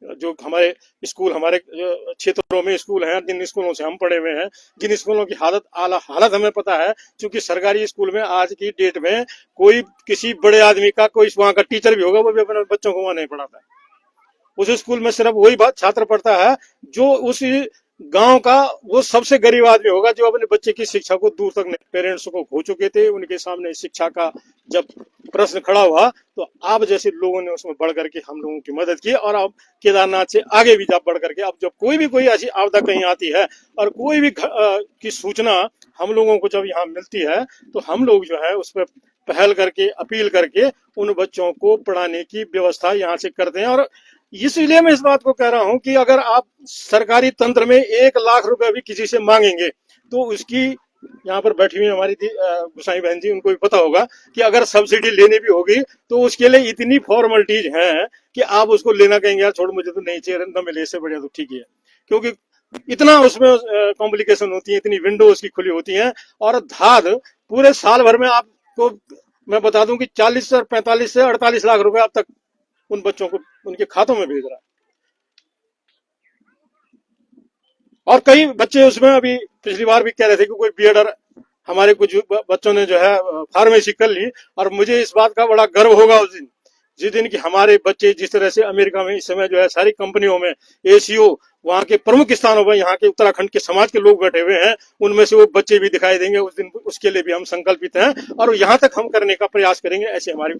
[SPEAKER 9] जो हमारे स्कूल, हमारे क्षेत्रों में स्कूल हैं, जिन स्कूलों से हम पढ़े हुए हैं, जिन स्कूलों की हालत हमें पता है, क्योंकि सरकारी स्कूल में आज की डेट में कोई किसी बड़े आदमी का कोई वहां का टीचर भी होगा वो भी अपने बच्चों को वहां नहीं पढ़ाता है। उस स्कूल में सिर्फ वही बात छात्र पढ़ता है जो उस गांव का वो सबसे गरीब आदमी होगा जो अपने बच्चे की शिक्षा को दूर तक पेरेंट्स को खो चुके थे। उनके सामने शिक्षा का जब प्रश्न खड़ा हुआ तो आप जैसे लोगों ने उसमें बढ़ करके हम लोगों की मदद की और अब केदारनाथ से आगे भी बढ़ करके अब जब कोई भी ऐसी आपदा कहीं आती है और कोई भी की सूचना हम लोगों को जब यहाँ मिलती है तो हम लोग जो है उस पर पहल करके अपील करके उन बच्चों को पढ़ाने की व्यवस्था यहाँ से करते हैं। और इसलिए मैं इस बात को कह रहा हूं कि अगर आप सरकारी तंत्र में 1 लाख रुपए भी किसी से मांगेंगे तो उसकी, यहाँ पर बैठी हुई हमारी गुसाई बहन जी, उनको भी पता होगा कि अगर सब्सिडी लेनी भी होगी तो उसके लिए इतनी फॉर्मेलिटीज हैं कि आप उसको लेना कहेंगे यार छोड़ मुझे तो नहीं चाहिए, न मिले इससे बढ़िया तो ठीक ही है, क्योंकि इतना उसमें कॉम्प्लिकेशन होती है, इतनी विंडो उसकी खुली होती है। और धाद पूरे साल भर में आपको मैं बता दूं कि 40 से 45 से 48 लाख रुपए अब तक उन बच्चों को उनके खातों में भेज रहा है। और कई बच्चे उसमें अभी पिछली बार भी कह रहे थे कि कोई बीएड, हमारे कुछ बच्चों ने जो है फार्मेसी कर ली। और मुझे इस बात का बड़ा गर्व होगा उस दिन, जिस दिन कि हमारे बच्चे जिस तरह से अमेरिका में इस समय जो है सारी कंपनियों में एसीओ, वहां के प्रमुख स्थानों पर यहाँ के उत्तराखंड के समाज के लोग बैठे हुए हैं, उनमें से वो बच्चे भी दिखाई देंगे उस दिन। उसके लिए भी हम संकल्पित हैं और यहाँ तक हम करने का प्रयास करेंगे। ऐसे हमारी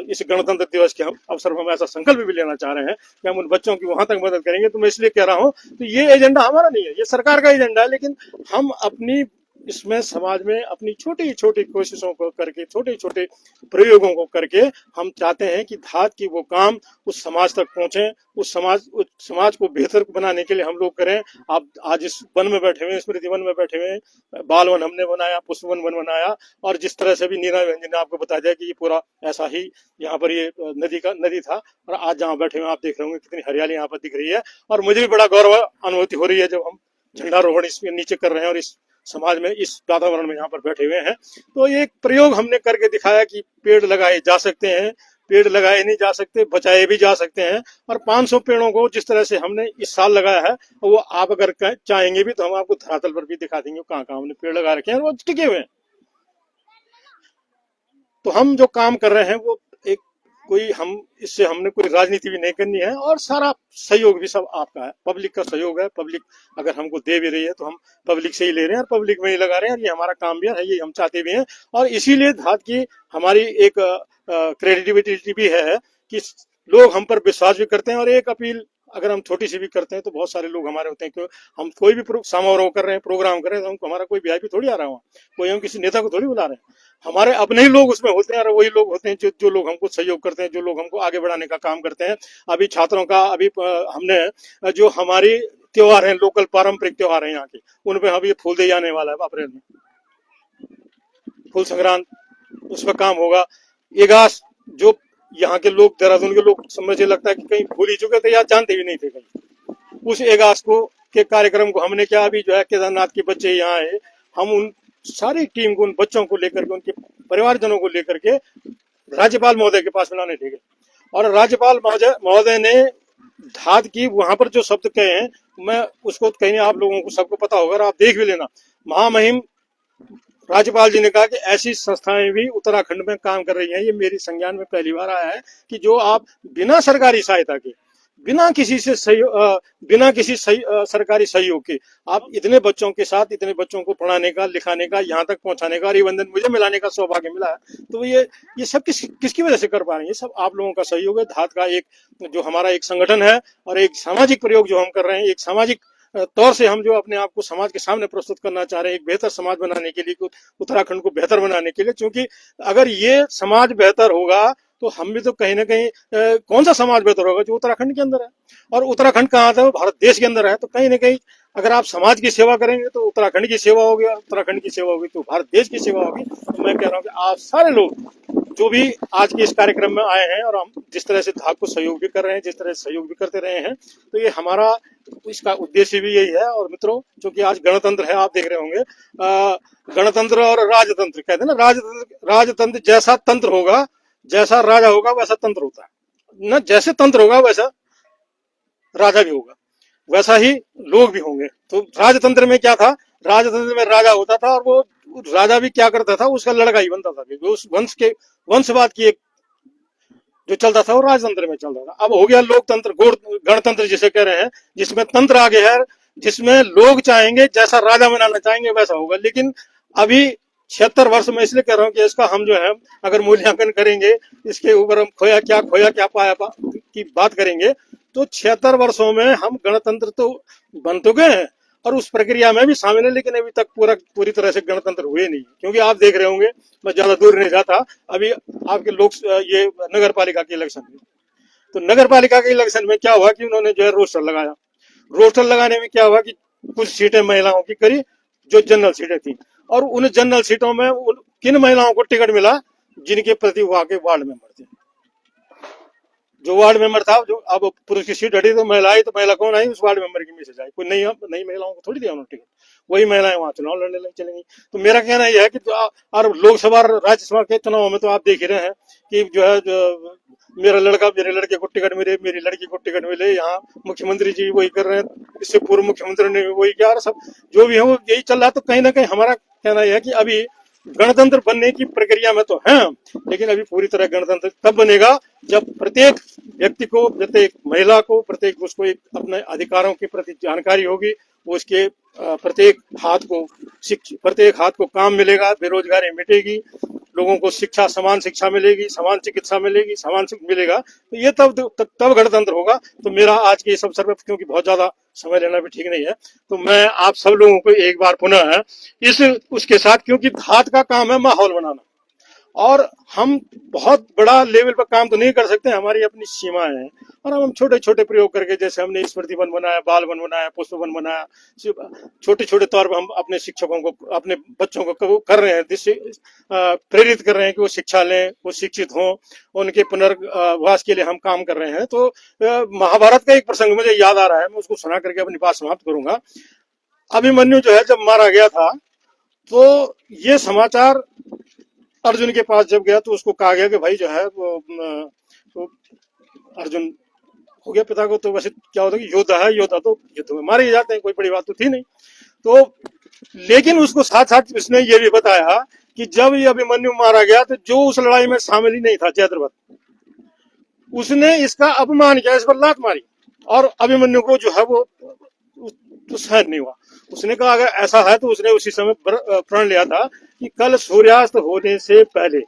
[SPEAKER 9] इस गणतंत्र दिवस के हम अवसर पर हम ऐसा संकल्प भी लेना चाह रहे हैं कि हम उन बच्चों की वहां तक मदद करेंगे। तो मैं इसलिए कह रहा हूँ तो ये एजेंडा हमारा नहीं है, ये सरकार का एजेंडा है, लेकिन हम अपनी इसमें समाज में अपनी छोटी छोटी कोशिशों को करके, छोटे छोटे प्रयोगों को करके हम चाहते हैं कि धात की वो काम उस समाज तक पहुंचे, उस समाज को बेहतर बनाने के लिए हम लोग करें। आप आज इस वन में बैठे हुए, स्मृति वन में बैठे हुए, बाल वन हमने बनाया, पुष्प वन बनाया, और जिस तरह से भी नीना बहन जी ने आपको बता दिया कि ये पूरा ऐसा ही यहाँ पर ये नदी था, और आज जहाँ बैठे हुए आप देख रहे होंगे कितनी हरियाली यहाँ पर दिख रही है। और मुझे भी बड़ा गौरव अनुभूति हो रही है जब हम झंडारोहण इसके नीचे कर रहे हैं और इस समाज में, इस वातावरण में यहाँ पर बैठे हुए हैं। तो एक प्रयोग हमने करके दिखाया कि पेड़ लगाए जा सकते हैं, पेड़ लगाए नहीं जा सकते, बचाए भी जा सकते हैं। और 500 पेड़ों को जिस तरह से हमने इस साल लगाया है, वो आप अगर चाहेंगे भी तो हम आपको धरातल पर भी दिखा देंगे कहाँ कहाँ हमने पेड़ लगा रखे हैं, वो टिके हुए हैं। तो हम जो काम कर रहे हैं वो एक कोई हम इससे हमने कोई राजनीति भी नहीं करनी है, और सारा सहयोग भी सब आपका है, पब्लिक का सहयोग है। पब्लिक अगर हमको दे भी रही है तो हम पब्लिक से ही ले रहे हैं और पब्लिक में ही लगा रहे हैं। ये हमारा काम भी है, ये हम चाहते भी हैं। और इसीलिए धात की हमारी एक क्रेडिबिलिटी भी है कि लोग हम पर विश्वास भी करते हैं। और एक अपील अगर हम छोटी सी भी करते हैं तो बहुत सारे लोग हमारे होते हैं कि हम कोई भी समारोह कर रहे हैं, प्रोग्राम कर रहे हैं, तो हमारा कोई वीआईपी थोड़ी आ रहा है, कोई हम किसी नेता को थोड़ी बुला रहे हैं, हमारे अपने ही लोग उसमें होते हैं। और वही लोग होते हैं जो लोग हमको सहयोग करते हैं, जो लोग हमको आगे बढ़ाने का काम करते हैं। अभी छात्रों का अभी हमने जो हमारी त्योहार है, लोकल पारंपरिक त्योहार है यहाँ के, उनपे अभी फूल दे जाने वाला है अप्रैल में, फूल संक्रांत, उस पर काम होगा। एगास जो यहाँ के लोग, देहरादून के लोग मुझे लगता है कि कहीं भूल ही चुके थे या जानते भी नहीं थे कहीं, उस एगास को के कार्यक्रम को हमने क्या अभी जो है केदारनाथ के बच्चे यहाँ आए, हम उन सारी टीम को, उन बच्चों को लेकर के, उनके परिवारजनों को लेकर के राज्यपाल महोदय के पास मिलाने थे। और राज्यपाल महोदय ने धात की वहां पर जो शब्द कहे हैं, मैं उसको कहीं आप लोगों को सबको पता होगा, आप देख भी लेना। महामहिम राज्यपाल जी ने कहा कि ऐसी संस्थाएं भी उत्तराखंड में काम कर रही हैं, ये मेरी संज्ञान में पहली बार आया है कि जो आप बिना सरकारी सहायता के, बिना किसी सरकारी सहयोग के आप इतने बच्चों के साथ, इतने बच्चों को पढ़ाने का, लिखाने का, यहाँ तक पहुंचाने का, रिबंधन मुझे मिलाने का सौभाग्य मिला है। तो ये सब किसकी वजह से कर पा रहे हैं? ये सब आप लोगों का सहयोग है। धात का एक जो हमारा एक संगठन है और एक सामाजिक प्रयोग जो हम कर रहे हैं, एक सामाजिक तौर से हम जो अपने आप को समाज के सामने प्रस्तुत करना चाह रहे हैं, एक बेहतर समाज बनाने के लिए, उत्तराखंड को बेहतर बनाने के लिए। क्योंकि अगर ये समाज बेहतर होगा तो हम भी तो कहीं ना कहीं कौन सा समाज बेहतर होगा? जो उत्तराखंड के अंदर है। और उत्तराखंड कहाँ था? भारत देश के अंदर है। तो कहीं ना कहीं अगर आप समाज की सेवा करेंगे तो उत्तराखंड की सेवा होगी, और उत्तराखंड की सेवा होगी तो भारत देश की सेवा होगी। तो मैं कह रहा हूँ कि आप सारे लोग जो भी आज के इस कार्यक्रम में आए हैं और हम जिस तरह से धाक को सहयोग भी कर रहे हैं, जिस तरह से सहयोग भी करते रहे हैं, तो ये हमारा इसका उद्देश्य भी यही है। और मित्रों, क्योंकि आज गणतंत्र है, आप देख रहे होंगे, गणतंत्र और राजतंत्र कहते हैं ना, राजतंत्र जैसा तंत्र होगा, जैसा राजा होगा वैसा तंत्र होता है ना, जैसे तंत्र होगा वैसा राजा भी होगा, वैसा ही लोग भी होंगे। तो राजतंत्र में क्या था, राजतंत्र में राजा होता था और वो राजा भी क्या करता था, उसका लड़का ही बनता था, क्योंकि उस वंशवाद की एक जो चलता था वो राजतंत्र में चलता था। अब हो गया लोकतंत्र, गणतंत्र जिसे कह रहे हैं, जिसमें तंत्र आगे है, जिसमें लोग चाहेंगे जैसा राजा बनाना चाहेंगे वैसा होगा। लेकिन अभी 76 वर्ष में इसलिए कह रहा हूँ कि इसका हम जो है अगर मूल्यांकन करेंगे, इसके ऊपर हम खोया क्या पाया की बात करेंगे, तो 76 वर्षों में हम गणतंत्र तो बन तो गए हैं और उस प्रक्रिया में भी शामिल है, लेकिन अभी तक पूरी तरह से गणतंत्र हुए नहीं। क्योंकि आप देख रहे होंगे, मैं ज्यादा दूर नहीं जाता, अभी आपके लोग ये नगर पालिका के इलेक्शन में, तो नगर पालिका के इलेक्शन में क्या हुआ कि उन्होंने जो है रोस्टर लगाया। रोस्टर लगाने में क्या हुआ कि कुछ सीटें महिलाओं की करी, जो जनरल सीटें थी, और उन जनरल सीटों में किन महिलाओं को टिकट मिला, जिनके प्रति वहां के वार्ड मेंबर थे। जो वार्ड मेंबर था, जो अब पुरुष की सीट हटी तो महिला आई, तो महिला कौन आई, उस वार्ड मेंबर की मैसेज आई, कोई नई महिलाओं को थोड़ी दिया उन्होंने टिकट, वही महिलाएं वहां चुनाव लड़ने लगी चलेंगी। तो मेरा कहना यह है कि और लोकसभा राज्यसभा के चुनाव में तो आप देख ही रहे हैं कि जो है मेरा लड़का मेरे लड़के को टिकट मिले, मेरी लड़की को टिकट मिले, यहाँ मुख्यमंत्री जी वही कर रहे हैं, इससे पूर्व मुख्यमंत्री ने वही किया, और सब जो भी है वो यही चल रहा है। तो कहीं ना कहीं हमारा कहना यह है कि अभी गणतंत्र बनने की प्रक्रिया में तो है, लेकिन अभी पूरी तरह गणतंत्र तब बनेगा जब प्रत्येक व्यक्ति को, प्रत्येक महिला को, प्रत्येक उसको एक अपने अधिकारों के प्रति जानकारी होगी, वो उसके प्रत्येक हाथ को काम मिलेगा, बेरोजगारी मिटेगी, लोगों को शिक्षा, समान शिक्षा मिलेगी, समान चिकित्सा मिलेगी, समान सुख मिलेगा, तो ये तब गणतंत्र होगा। तो मेरा आज के इस अवसर पर, क्योंकि बहुत ज्यादा समय लेना भी ठीक नहीं है, तो मैं आप सब लोगों को एक बार पुनः उसके साथ, क्योंकि धात का काम है माहौल बनाना, और हम बहुत बड़ा लेवल पर काम तो नहीं कर सकते, हमारी अपनी सीमाएं हैं, और हम छोटे छोटे प्रयोग करके, जैसे हमने स्मृति वन बनाया, बाल वन बनाया, पुष्प वन बनाया, छोटे छोटे तौर पर हम अपने शिक्षकों को, अपने बच्चों को कर रहे हैं, जिससे प्रेरित कर रहे हैं कि वो शिक्षा लें, वो शिक्षित हों, उनके पुनर्वास के लिए हम काम कर रहे हैं। तो महाभारत का एक प्रसंग मुझे याद आ रहा है, मैं उसको सुना करके अपनी बात समाप्त करूंगा। अभिमन्यु जो है जब मारा गया था, तो ये समाचार अर्जुन के पास जब गया, तो उसको कहा गया कि भाई जो है वो अर्जुन हो गया पिता को, तो वैसे क्या होता है कि योद्धा है, योद्धा तो युद्ध में मारे जाते हैं, कोई बड़ी बात तो थी नहीं। तो लेकिन उसको साथ साथ उसने ये भी बताया कि जब ये अभिमन्यु मारा गया, तो जो उस लड़ाई में शामिल ही नहीं था, जयद्रथ, उसने इसका अपमान किया, इस पर लात मारी, और अभिमन्यु को जो है वो तो सहन नहीं हुआ। उसने कहा अगर ऐसा है, तो उसने उसी समय प्रण लिया था कि कल सूर्यास्त होने से पहले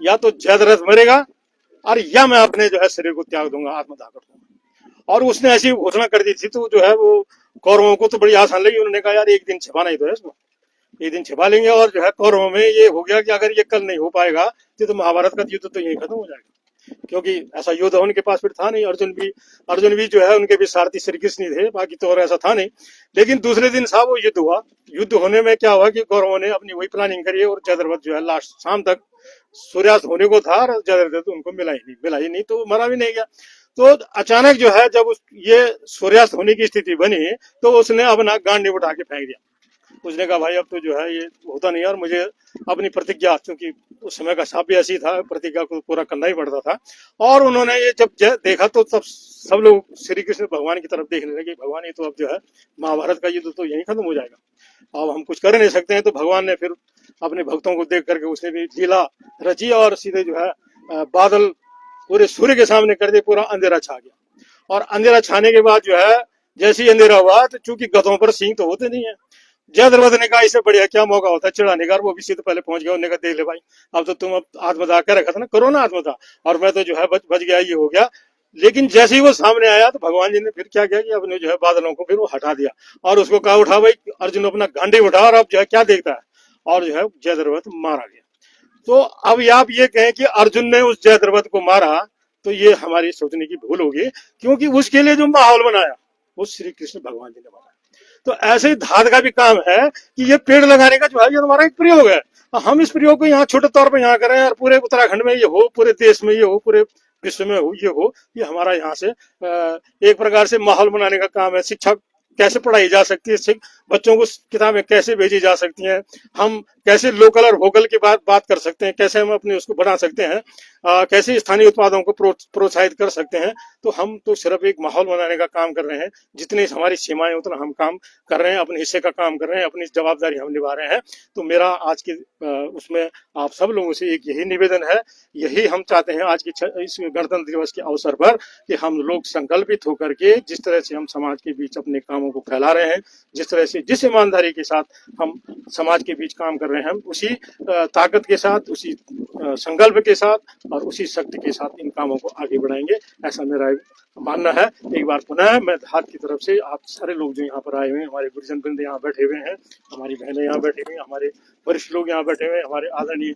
[SPEAKER 9] या तो जयद्रथ मरेगा, और या मैं अपने जो है शरीर को त्याग दूंगा, आत्मदाह कर दूंगा। और उसने ऐसी घोषणा कर दी थी, तो जो है वो कौरवों को तो बड़ी आसान लगी। उन्होंने कहा यार एक दिन छिपाना ही तो है इसको, एक दिन छिपा लेंगे, और जो है कौरवों में ये हो गया कि अगर ये कल नहीं हो पाएगा, तो महाभारत का युद्ध तो यही खत्म हो जाएगा, क्योंकि ऐसा योद्धा उनके पास फिर था नहीं। अर्जुन भी जो है उनके भी सारथी श्री कृष्ण थे, बाकी तो और ऐसा था नहीं। लेकिन दूसरे दिन साहब वो युद्ध हुआ। युद्ध होने में क्या हुआ कि कौरवों ने अपनी वही प्लानिंग करी, और जयद्रथ जो है लास्ट शाम तक सूर्यास्त होने को था, और जयद्रथ उनको मिला ही नहीं, तो मरा भी नहीं गया। तो अचानक जो है जब ये सूर्यास्त होने की स्थिति बनी, तो उसने अपना गांडीव उठा के फेंक दिया। उसने कहा भाई अब तो जो है ये होता नहीं, और मुझे अपनी प्रतिज्ञा, क्योंकि उस समय का शाप भी ऐसी था, प्रतिज्ञा को पूरा करना ही पड़ता था। और उन्होंने ये जब देखा, तो तब सब लोग श्री कृष्ण भगवान की तरफ देखने लगे, भगवान ये तो अब जो है महाभारत का युद्ध तो यही खत्म हो जाएगा, अब हम कुछ कर नहीं सकते हैं। तो भगवान ने फिर अपने भक्तों को देख करके उसने भी लीला रची, और सीधे जो है बादल पूरे सूर्य के सामने कर दिए, पूरा अंधेरा छा गया। और अंधेरा छाने के बाद जो है जैसे ही अंधेरा हुआ, तो चूंकि गधों पर सींग तो होते नहीं है, जयद्रथ ने कहा इससे बढ़िया क्या मौका होता है चिढ़ाने का, वो भी सीधे पहले पहुंच गया। उन्होंने कहा देख ले भाई, अब तो तुम आत्मदाह कर रखा था ना, करो ना आत्मदाह, और मैं तो जो है बच गया, ये हो गया। लेकिन जैसे ही वो सामने आया, तो भगवान जी ने फिर क्या किया कि अपने जो है बादलों को फिर वो हटा दिया, और उसको कहा उठा भाई अर्जुन अपना गांडी उठा, और अब जो है क्या देखता है, और जो है जयद्रथ मारा गया। तो अब आप ये कहें कि अर्जुन ने उस जयद्रथ को मारा, तो ये हमारी सोचने की भूल होगी, क्योंकि उसके लिए जो माहौल बनाया वो श्री कृष्ण भगवान जी ने बनाया। तो ऐसे ही धात का भी काम है कि ये पेड़ लगाने का जो है ये हमारा एक प्रयोग है, हम इस प्रयोग को यहाँ छोटे तौर पर यहाँ करें और पूरे उत्तराखंड में ये हो, पूरे देश में ये हो, पूरे विश्व में हो, ये हमारा यहाँ से एक प्रकार से माहौल बनाने का काम है। शिक्षा कैसे पढ़ाई जा सकती है, बच्चों को किताबें कैसे भेजी जा सकती हैं, हम कैसे लोकल और वोकल की बात कर सकते हैं, कैसे हम अपने उसको बढ़ा सकते हैं, कैसे स्थानीय उत्पादों को प्रोत्साहित कर सकते हैं। तो हम तो सिर्फ एक माहौल बनाने का काम कर रहे हैं। जितनी हमारी सीमाएं उतना हम काम कर रहे हैं, अपने हिस्से का काम कर रहे हैं, अपनी जवाबदारी हम निभा रहे हैं। तो मेरा आज के उसमें आप सब लोगों से एक यही निवेदन है, यही हम चाहते हैं आज की इस गणतंत्र दिवस के अवसर पर कि हम लोग संकल्पित होकर के जिस तरह से हम समाज के बीच अपने कामों को फैला रहे हैं, जिस तरह से जिस ईमानदारी के साथ हम समाज के बीच काम कर रहे हैं, हम उसी ताकत के साथ, उसी संकल्प के साथ और उसी शक्ति के साथ इन कामों को आगे बढ़ाएंगे, ऐसा मेरा मानना है। एक बार पुनः मैं धात की तरफ से आप सारे लोग जो यहाँ पर आए हुए हैं, हमारे गुरुजन वृंद यहाँ बैठे हुए हैं, हमारी बहनें यहाँ बैठी हुई हैं, हमारे वरिष्ठ लोग यहाँ बैठे हुए हैं, हमारे आदरणीय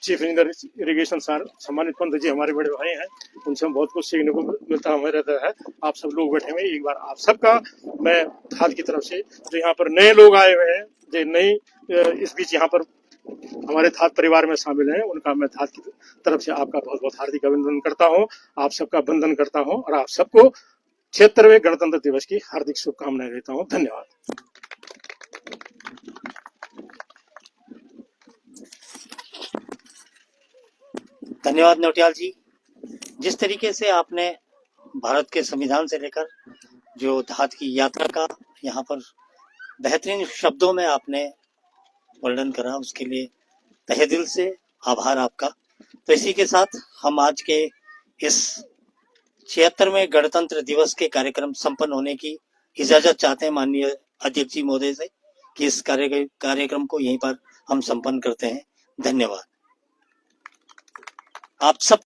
[SPEAKER 9] चीफ इंजीनियर इरिगेशन सर सम्मानित पंत जी हमारे बड़े भाई हैं, उनसे हम बहुत कुछ सीखने को मिलता हमें रहता है। आप सब लोग बैठे हुए हैं, एक बार आप सबका मैं धात की तरफ से, जो यहाँ पर नए लोग आए हुए हैं, जो नई इस बीच यहाँ पर हमारे धात परिवार में शामिल हैं, उनका मैं धात की तरफ से आपका बहुत बहुत हार्दिक अभिनंदन करता हूं, आप सबका वंदन करता हूं और आप सबको 76वें गणतंत्र दिवस की हार्दिक शुभकामनाएं देता हूं। धन्यवाद।
[SPEAKER 1] धन्यवाद नौटियाल जी। जिस तरीके से आपने भारत के संविधान से लेकर जो धात की यात्रा का यहाँ पर बेहतरीन शब्दों में आपने वर्णन करा, उसके लिए तहे दिल से आभार आपका। तो इसी के साथ हम आज के इस 76वें गणतंत्र दिवस के कार्यक्रम संपन्न होने की इजाजत चाहते हैं माननीय अध्यक्ष जी महोदय से कि इस कार्यक्रम को यहीं पर हम संपन्न करते हैं। धन्यवाद। आप सब